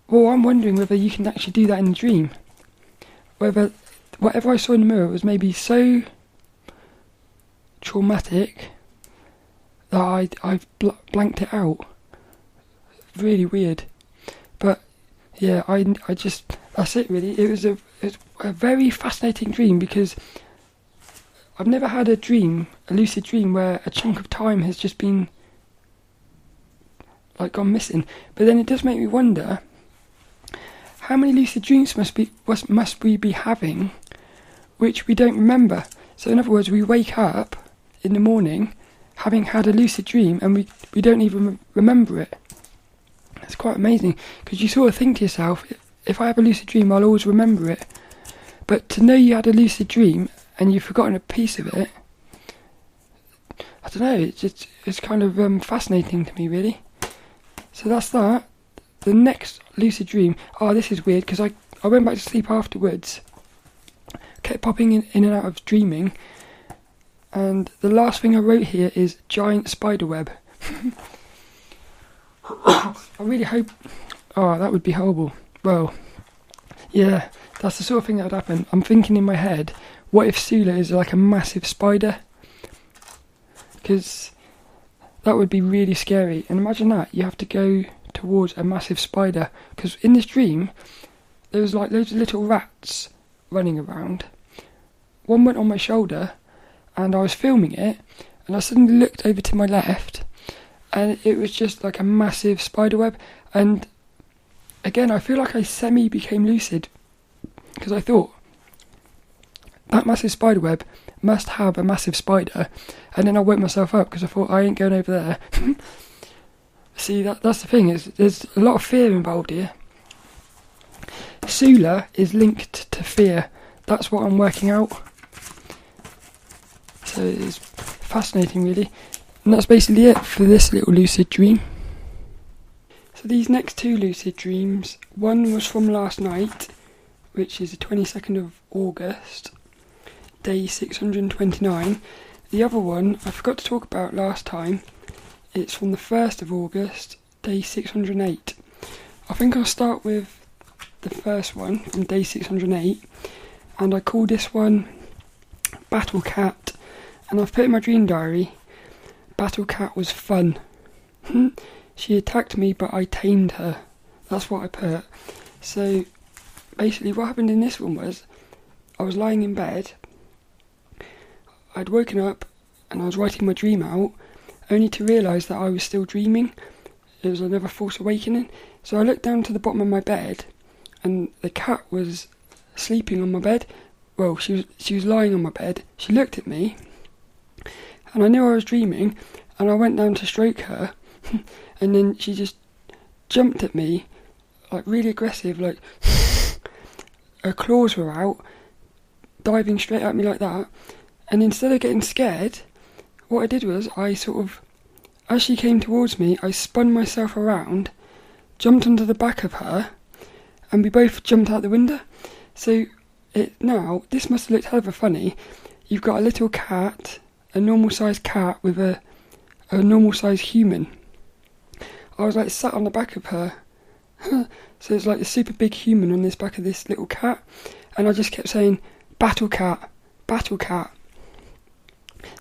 Well, I'm wondering whether you can actually do that in the dream, whether whatever I saw in the mirror was maybe so traumatic that I've blanked it out. Really weird. But yeah, I just, that's it really. It was a very fascinating dream, because I've never had a lucid dream where a chunk of time has just been like gone missing. But then it does make me wonder, how many lucid dreams must we be having which we don't remember? So in other words, we wake up in the morning having had a lucid dream and we don't even remember it. It's quite amazing, because you sort of think to yourself, if I have a lucid dream, I'll always remember it. But to know you had a lucid dream and you've forgotten a piece of it, I don't know, it's kind of fascinating to me, really. So that's that. The next lucid dream, this is weird, because I went back to sleep afterwards, kept popping in and out of dreaming, and the last thing I wrote here is giant spider web. I really hope, that would be horrible. Well, yeah, that's the sort of thing that would happen. I'm thinking in my head, what if Sula is like a massive spider? Because that would be really scary. And imagine that, you have to go towards a massive spider. Because in this dream, there was like loads of little rats running around. One went on my shoulder, and I was filming it, and I suddenly looked over to my left, and it was just like a massive spider web. And again, I feel like I became lucid, because I thought, that massive spider web must have a massive spider, and then I woke myself up because I thought, I ain't going over there. See, that's the thing, there's a lot of fear involved here. Sula is linked to fear. That's what I'm working out. So it's fascinating, really. And that's basically it for this little lucid dream. So these next two lucid dreams, one was from last night, which is the 22nd of August, day 629. The other one I forgot to talk about last time. It's from the 1st of August, day 608. I think I'll start with the first one from day 608, and I call this one Battlecat, and I've put in my dream diary, Battlecat was fun. She attacked me, but I tamed her. That's what I put. So basically what happened in this one was, I was lying in bed, I'd woken up and I was writing my dream out, only to realise that I was still dreaming. It was another false awakening. So I looked down to the bottom of my bed, and the cat was sleeping on my bed. Well, she was lying on my bed. She looked at me, and I knew I was dreaming, and I went down to stroke her, and then she just jumped at me like really aggressive, like her claws were out, diving straight at me like that. And instead of getting scared, what I did was I sort of, as she came towards me, I spun myself around, jumped onto the back of her, and we both jumped out the window. So now, this must have looked hell of a funny. You've got a little cat, a normal sized cat with a normal sized human. I was like sat on the back of her. So it's like a super big human on this back of this little cat. And I just kept saying, Battlecat, Battlecat.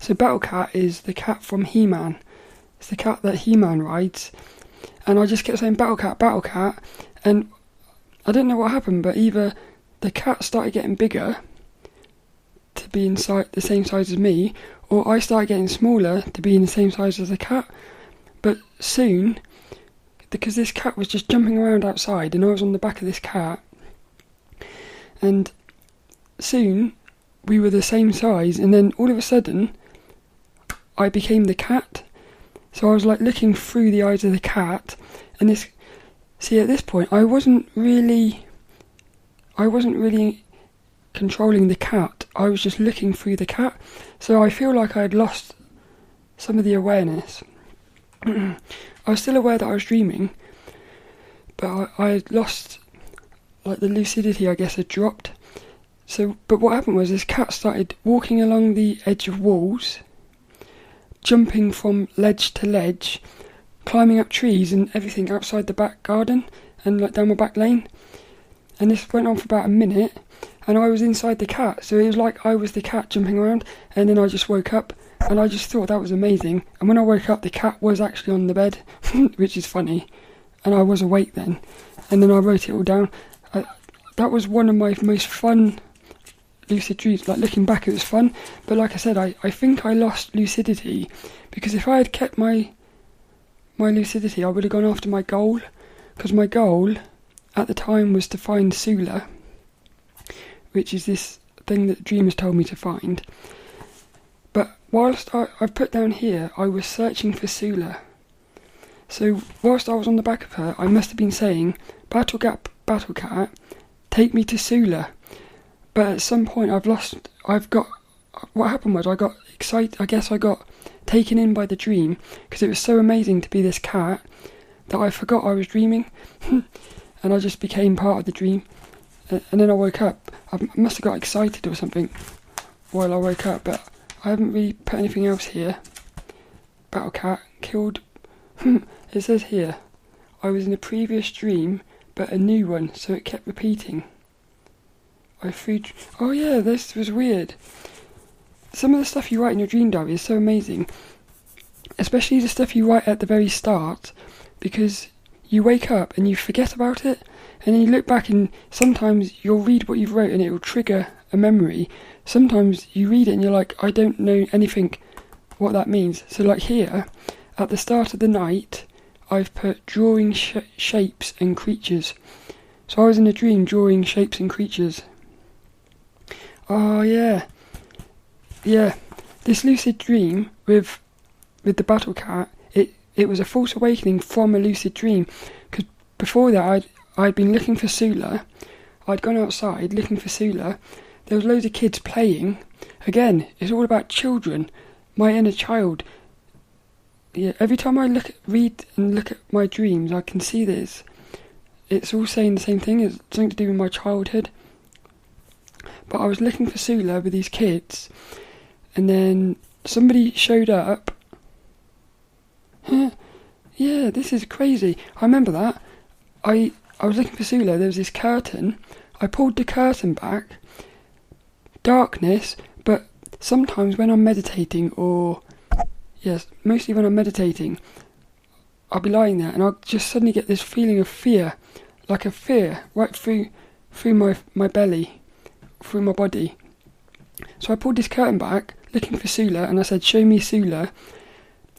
So Battlecat is the cat from He-Man. It's the cat that He-Man rides. And I just kept saying, Battlecat, Battlecat. And I don't know what happened, but either the cat started getting bigger to be inside the same size as me, or I started getting smaller to be in the same size as the cat. But soon, because this cat was just jumping around outside and I was on the back of this cat, and soon we were the same size, and then all of a sudden I became the cat. So I was like looking through the eyes of the cat, and at this point I wasn't really controlling the cat. I was just looking through the cat. So I feel like I had lost some of the awareness. I was still aware that I was dreaming, but I had lost, like, the lucidity, I guess, had dropped. So, but what happened was this cat started walking along the edge of walls, jumping from ledge to ledge, climbing up trees and everything outside the back garden and like down my back lane. And this went on for about a minute, and I was inside the cat, so it was like I was the cat jumping around. And then I just woke up, and I just thought that was amazing. And when I woke up, the cat was actually on the bed, which is funny, and I was awake then. And then I wrote it all down. That was one of my most fun lucid dreams. Like, looking back, it was fun, but like I said, I think I lost lucidity, because if I had kept my lucidity, I would have gone after my goal, because my goal at the time was to find Sula, which is this thing that the dreamers told me to find. But whilst I've put down here, I was searching for Sula. So whilst I was on the back of her, I must have been saying, Battlecat, Battlecat, take me to Sula. But at some point what happened was I got excited. I guess I got taken in by the dream, because it was so amazing to be this cat that I forgot I was dreaming. And I just became part of the dream. And then I woke up. I must have got excited or something while I woke up, but I haven't really put anything else here. Battlecat killed. It says here, I was in a previous dream, but a new one, so it kept repeating. Oh yeah, this was weird. Some of the stuff you write in your dream diary is so amazing. Especially the stuff you write at the very start, because you wake up and you forget about it, and then you look back and sometimes you'll read what you've wrote and it will trigger a memory. Sometimes you read it and you're like, I don't know anything what that means. So like here, at the start of the night, I've put drawing shapes and creatures. So I was in a dream drawing shapes and creatures. Oh yeah. Yeah. This lucid dream with the Battlecat, it was a false awakening from a lucid dream, because before that I'd been looking for Sula. I'd gone outside looking for Sula. There was loads of kids playing. Again, it's all about children, my inner child. Yeah, every time I read and look at my dreams, I can see this. It's all saying the same thing. It's something to do with my childhood. But I was looking for Sula with these kids, and then somebody showed up. Yeah, this is crazy. I remember that. I was looking for Sula. There was this curtain. I pulled the curtain back. Darkness, but sometimes when I'm meditating, mostly when I'm meditating, I'll be lying there and I'll just suddenly get this feeling of fear, like a fear right through my belly, through my body. So I pulled this curtain back, looking for Sula, and I said, show me Sula.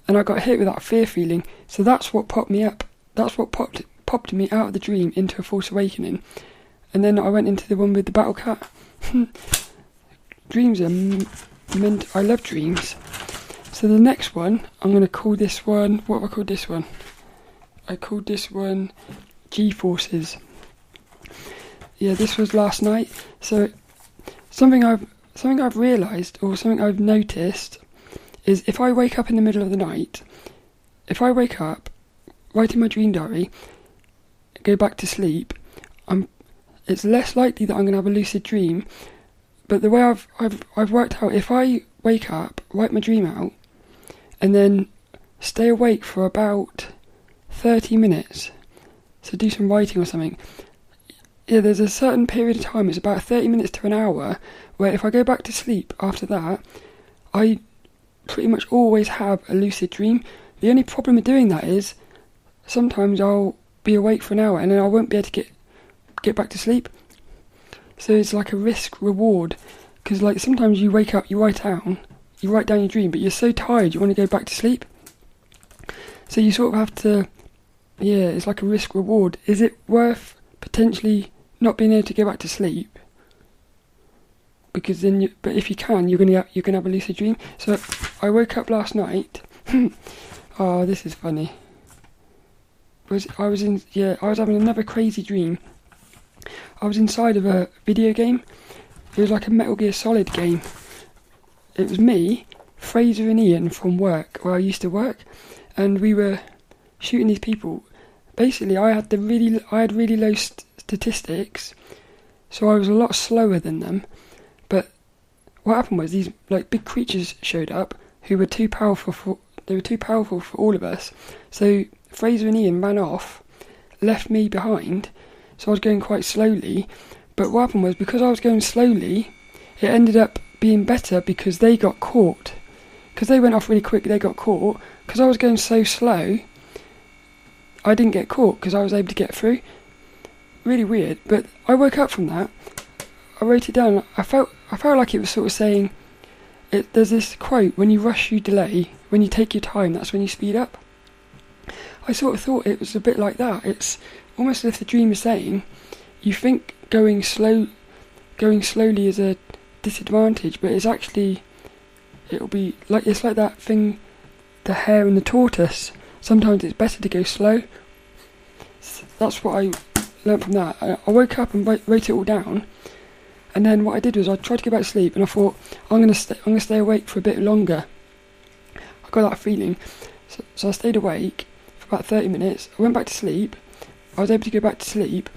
And I got hit with that fear feeling. So that's what popped me up. That's what popped me out of the dream into a false awakening. And then I went into the one with the Battlecat. Dreams are I love dreams. So the next one, I'm going to call this one, what have I called this one? I called this one G-forces. Yeah, this was last night. So something I've realised, or something I've noticed, is if I wake up in the middle of the night, if I wake up, write in my dream diary, go back to sleep, it's less likely that I'm going to have a lucid dream. But the way I've worked out, if I wake up, write my dream out, and then stay awake for about 30 minutes, so do some writing or something, yeah, there's a certain period of time, it's about 30 minutes to an hour, where if I go back to sleep after that, I pretty much always have a lucid dream. The only problem with doing that is, sometimes I'll be awake for an hour and then I won't be able to get back to sleep. So it's like a risk reward, because like sometimes you wake up, you write down your dream, but you're so tired you want to go back to sleep. So you sort of have to, yeah, it's like a risk reward. Is it worth potentially not being able to go back to sleep? Because then, but if you can, you're gonna have a lucid dream. So I woke up last night. Oh, this is funny. I was having another crazy dream. I was inside of a video game. It was like a Metal Gear Solid game. It was me, Fraser and Ian from work, where I used to work, and we were shooting these people. Basically, I had really low statistics, so I was a lot slower than them. But what happened was these like big creatures showed up who were too powerful for all of us. So Fraser and Ian ran off, left me behind. So I was going quite slowly, but what happened was, because I was going slowly, it ended up being better because they got caught. Because they went off really quick, they got caught. Because I was going so slow, I didn't get caught because I was able to get through. Really weird, but I woke up from that. I wrote it down. I felt like it was sort of saying, there's this quote, when you rush you delay, when you take your time, that's when you speed up. I sort of thought it was a bit like that. It's almost as if the dream is saying, you think going slowly is a disadvantage, but it's actually, it'll be like, it's like that thing, the hare and the tortoise. Sometimes it's better to go slow. That's what I learnt from that. I woke up and wrote it all down, and then what I did was I tried to go back to sleep, and I thought I'm gonna stay awake for a bit longer. I got that feeling, so I stayed awake for about 30 minutes. I went back to sleep. I was able to go back to sleep,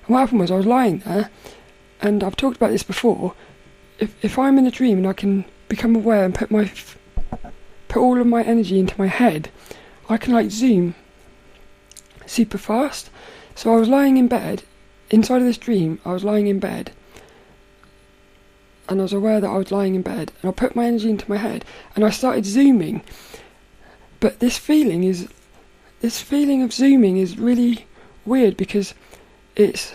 and what happened was I was lying there, and I've talked about this before. If I'm in a dream and I can become aware and put all of my energy into my head, I can like zoom super fast. So I was lying in bed, inside of this dream, I was lying in bed, and I was aware that I was lying in bed, and I put my energy into my head, and I started zooming. But this feeling of zooming is really weird, because it's,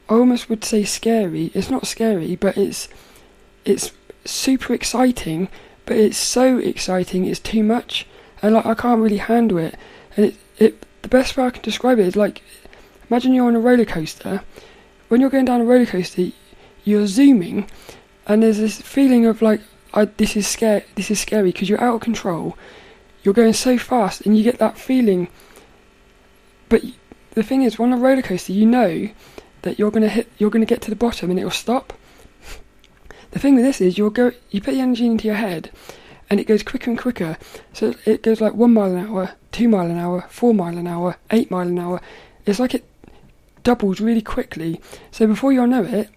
I almost would say scary. It's not scary, but it's super exciting, but it's so exciting it's too much, and like I can't really handle it. And the best way I can describe it is like, imagine you're on a roller coaster. When you're going down a roller coaster, you're zooming, and there's this feeling of like, this is scary because you're out of control. You're going so fast, and you get that feeling. But the thing is, on a roller coaster, you know that you're gonna get to the bottom and it'll stop. The thing with this is, you put the energy into your head, and it goes quicker and quicker. So it goes like 1 mile an hour, 2 mile an hour, 4 mile an hour, 8 mile an hour. It's like it doubles really quickly. So before you know it,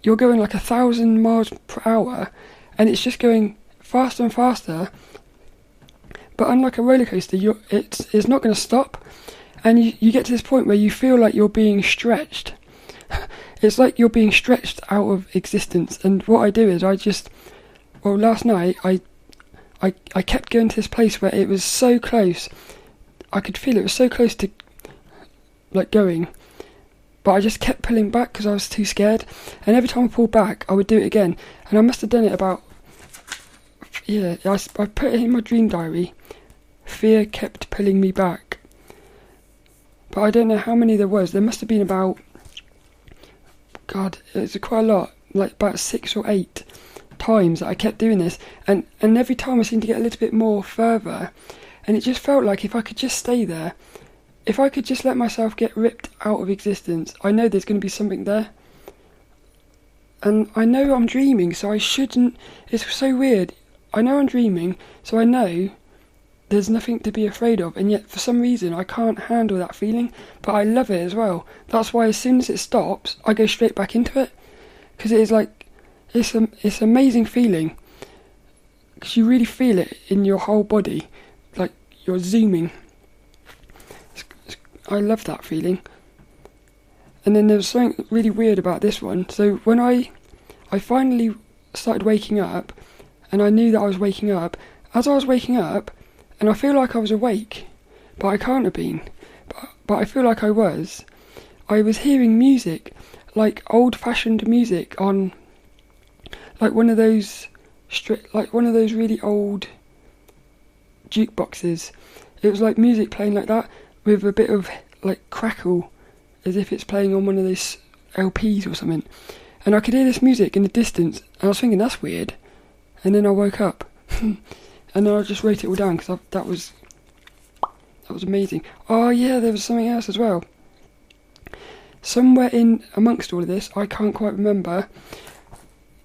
you're going like 1,000 miles per hour, and it's just going faster and faster. But unlike a roller coaster, it's not going to stop, and you get to this point where you feel like you're being stretched. It's like you're being stretched out of existence. And what I do is last night I kept going to this place where it was so close. I could feel it was so close to like going, but I just kept pulling back because I was too scared. And every time I pulled back, I would do it again. And I must have done it about, I put it in my dream diary. Fear kept pulling me back. But I don't know how many there was. There must have been about, it's quite a lot, like about 6 or 8 times that I kept doing this. And every time I seemed to get a little bit more further. And it just felt like if I could just stay there, if I could just let myself get ripped out of existence, I know there's going to be something there. And I know I'm dreaming, so I shouldn't... It's so weird. I know I'm dreaming, so I know there's nothing to be afraid of, and yet for some reason I can't handle that feeling, but I love it as well. That's why as soon as it stops, I go straight back into it, because it is like, it's an amazing feeling, because you really feel it in your whole body, like you're zooming. I love that feeling. And then there's something really weird about this one. So when I finally started waking up, and I knew that I was waking up, as I was waking up, and I feel like I was awake, but I can't have been, but I feel like I was hearing music, like old-fashioned music on, like one of those really old jukeboxes. It was like music playing like that, with a bit of like crackle, as if it's playing on one of those LPs or something. And I could hear this music in the distance, and I was thinking, that's weird. And then I woke up, and then I just wrote it all down, because that was amazing. Oh yeah, there was something else as well. Somewhere in amongst all of this, I can't quite remember.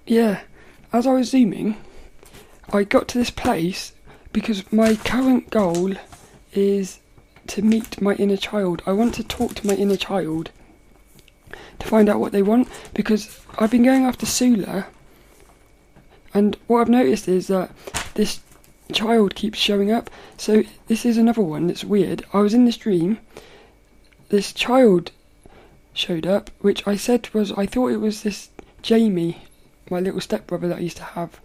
Yeah, as I was zooming, I got to this place, because my current goal is to meet my inner child. I want to talk to my inner child to find out what they want, because I've been going after Sula, and what I've noticed is that this child keeps showing up. So this is another one that's weird. I was in this dream, this child showed up, which I thought it was this Jamie, my little stepbrother that I used to have,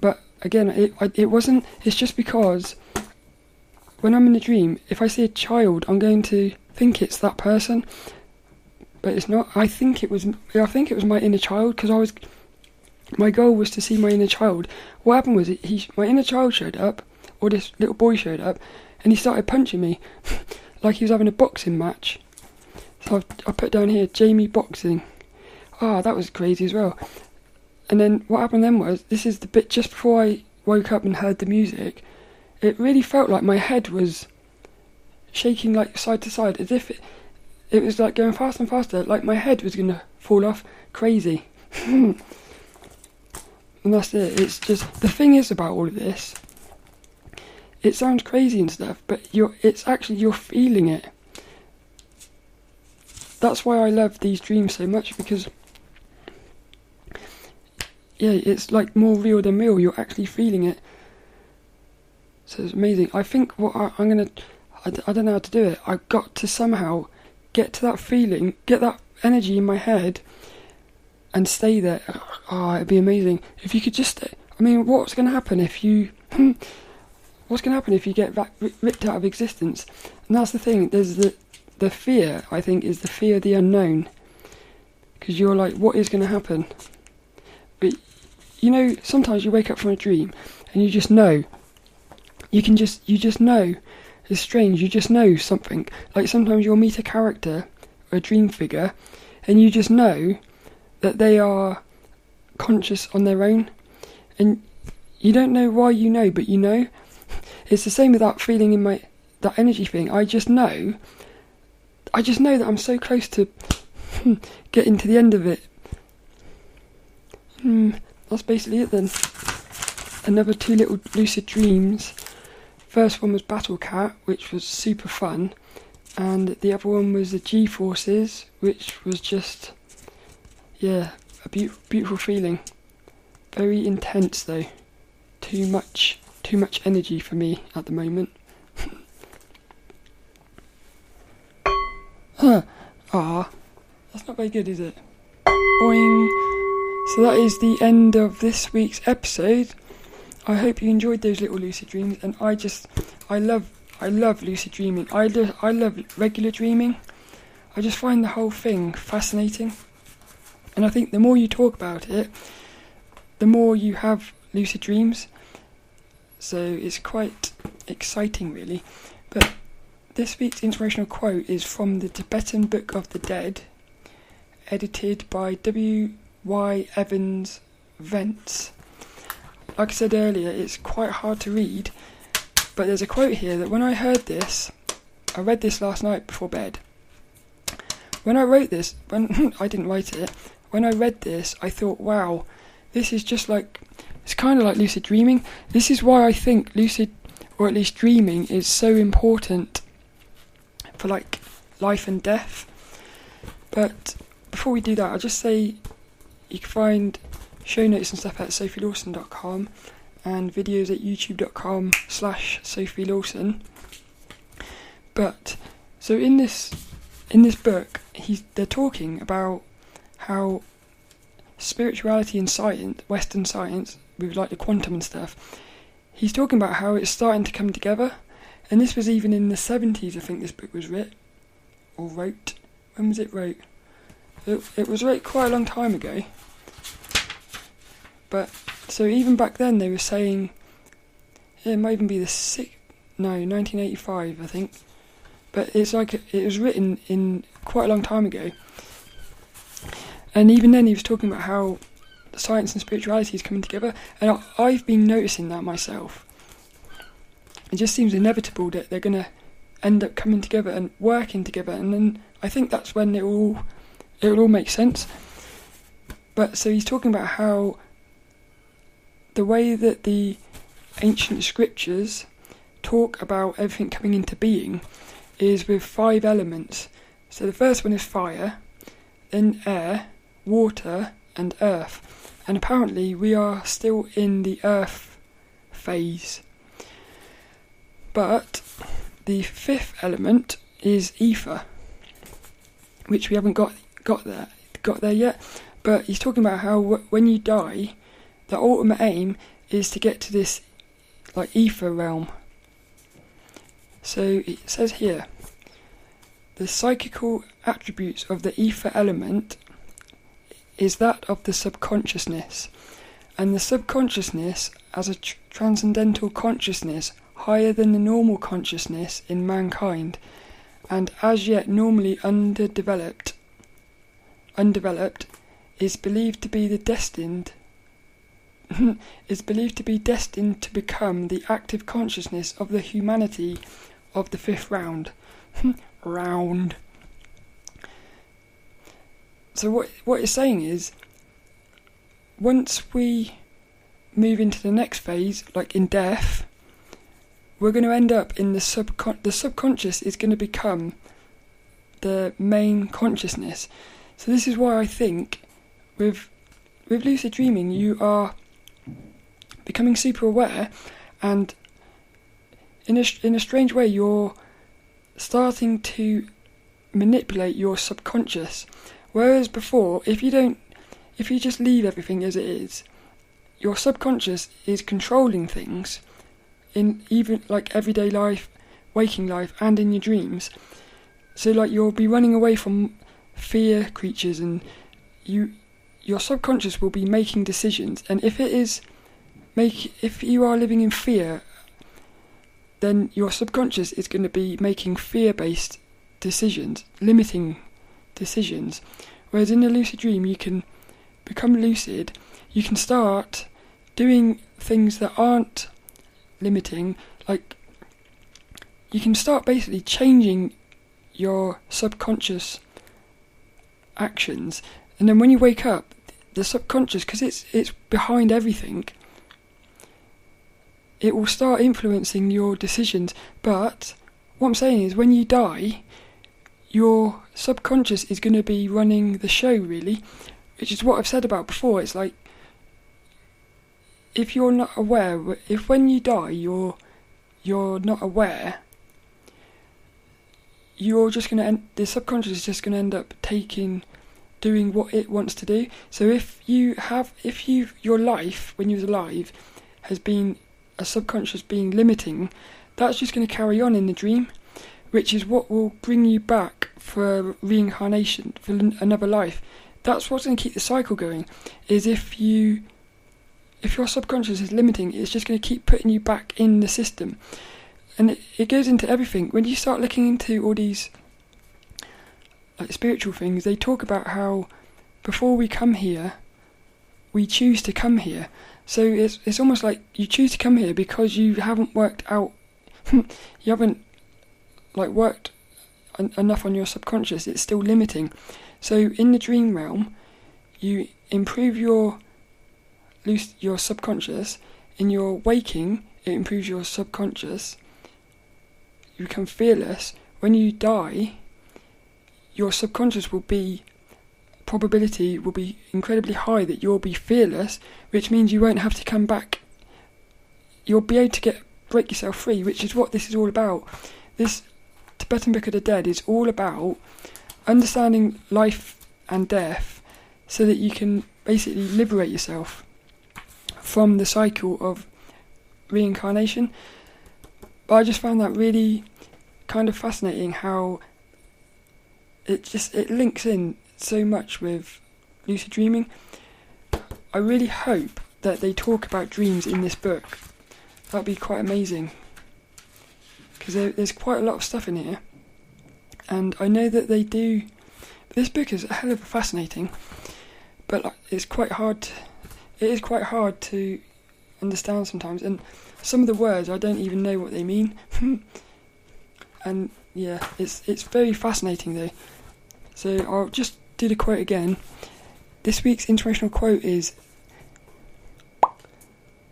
but again it wasn't. It's just because when I'm in a dream, if I see a child, I'm going to think it's that person, but it's not. I think it was my inner child, because my goal was to see my inner child. What happened was my inner child showed up, or this little boy showed up, and he started punching me like he was having a boxing match. So I put down here, Jamie boxing. That was crazy as well. And then what happened then was, this is the bit just before I woke up and heard the music, it really felt like my head was shaking like side to side, as if it was like going faster and faster, like my head was going to fall off. Crazy. And that's it. It's just, the thing is about all of this, it sounds crazy and stuff, but you're feeling it. That's why I love these dreams so much, because yeah, it's like more real than real. You're actually feeling it. So it's amazing. I think what I don't know how to do it. I've got to somehow get to that feeling, get that energy in my head, and stay there. It'd be amazing if you could just stay. I mean, what's going to happen if you get ripped out of existence? And that's the thing. There's the fear, I think, is the fear of the unknown, because you're like, what is going to happen? But you know, sometimes you wake up from a dream and you just know. You just know. It's strange. You just know something. Like sometimes you'll meet a character or a dream figure, and you just know that they are conscious on their own, and you don't know why you know, but you know. It's the same with that feeling in that energy thing. I just know that I'm so close to getting to the end of it. That's basically it then. Another 2 little lucid dreams. First one was Battlecat, which was super fun, and the other one was the G-forces, which was just, yeah, a beautiful feeling. Very intense though. Too much energy for me at the moment. That's not very good, is it? Boing. So that is the end of this week's episode. I hope you enjoyed those little lucid dreams, and I love lucid dreaming. I love regular dreaming. I just find the whole thing fascinating, and I think the more you talk about it, the more you have lucid dreams. So it's quite exciting, really. But this week's inspirational quote is from the Tibetan Book of the Dead, edited by W.Y. Evans Vance. Like I said earlier, it's quite hard to read, but there's a quote here that when I heard this, I read this last night before bed. When I wrote this, when I didn't write it, when I read this, I thought, wow, this is just like, it's kind of like lucid dreaming. This is why I think lucid, or at least dreaming, is so important for like life and death. But before we do that, I'll just say you can find show notes and stuff at sophielawson.com and videos at youtube.com/sophielawson. But so in this book, they're talking about how spirituality and science, Western science, with like the quantum and stuff, he's talking about how it's starting to come together. And this was even in the 70s, I think this book was wrote. When was it wrote? It was wrote quite a long time ago. But, so even back then they were saying, it might even be 1985, I think. But it's like, it was written in quite a long time ago. And even then he was talking about how science and spirituality is coming together. And I've been noticing that myself. It just seems inevitable that they're going to end up coming together and working together. And then I think that's when it will all make sense. But so he's talking about how the way that the ancient scriptures talk about everything coming into being is with 5 elements. So the first one is fire, then air, water and earth. And apparently we are still in the earth phase. But the 5th element is ether, which we haven't got there yet. But he's talking about how when you die, the ultimate aim is to get to this like ether realm. So it says here, the psychical attributes of the ether element is that of the subconsciousness, and the subconsciousness as a transcendental consciousness higher than the normal consciousness in mankind, and as yet normally undeveloped, is believed to be destined to become the active consciousness of the humanity of the 5th round. So what it's saying is, once we move into the next phase, like in death, we're going to end up in the subconscious is going to become the main consciousness. So this is why I think with lucid dreaming you are becoming super aware, and in a strange way you're starting to manipulate your subconscious. Whereas before, if you just leave everything as it is, your subconscious is controlling things in even like everyday life, waking life, and in your dreams. So like you'll be running away from fear creatures, and your subconscious will be making decisions. And if you are living in fear, then your subconscious is going to be making fear-based decisions, limiting decisions. Whereas in a lucid dream you can become lucid, you can start doing things that aren't limiting, like you can start basically changing your subconscious actions, and then when you wake up, the subconscious, because it's behind everything, it will start influencing your decisions. But what I'm saying is, when you die, your subconscious is going to be running the show, really, which is what I've said about before. It's like, if you're not aware, if when you die you're not aware, you're just going to the subconscious is just going to end up doing what it wants to do. So if your life when you was alive has been a subconscious being limiting, that's just going to carry on in the dream, which is what will bring you back for reincarnation, for another life. That's what's going to keep the cycle going, is if your subconscious is limiting, it's just going to keep putting you back in the system. And it goes into everything. When you start looking into all these like spiritual things, they talk about how before we come here, we choose to come here. So it's almost like you choose to come here because you haven't worked out, you haven't worked enough on your subconscious, it's still limiting. So in the dream realm, you improve your subconscious. In your waking, it improves your subconscious. You become fearless. When you die, your subconscious probability will be incredibly high that you'll be fearless, which means you won't have to come back. You'll be able to break yourself free, which is what this is all about. This Tibetan Book of the Dead is all about understanding life and death so that you can basically liberate yourself from the cycle of reincarnation. But I just found that really kind of fascinating how it links in so much with lucid dreaming. I really hope that they talk about dreams in this book. That'd be quite amazing, because there's quite a lot of stuff in here, and I know that they do. This book is a hell of a fascinating, but it's quite hard. It is quite hard to understand sometimes, and some of the words I don't even know what they mean. And yeah, it's very fascinating though. So I'll just do the quote again. This week's inspirational quote is: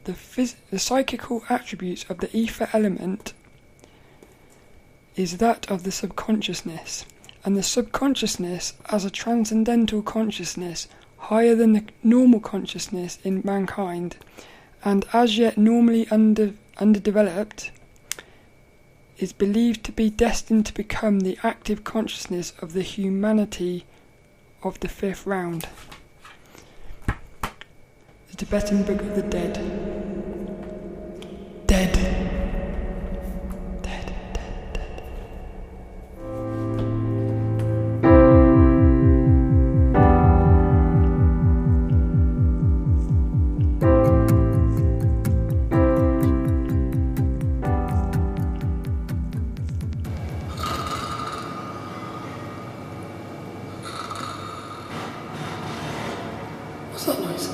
the psychical attributes of the ether element is that of the subconsciousness, and the subconsciousness as a transcendental consciousness higher than the normal consciousness in mankind, and as yet normally underdeveloped, is believed to be destined to become the active consciousness of the humanity of the fifth round. The Tibetan Book of the Dead. Dead. Dead, dead, dead. What's that noise?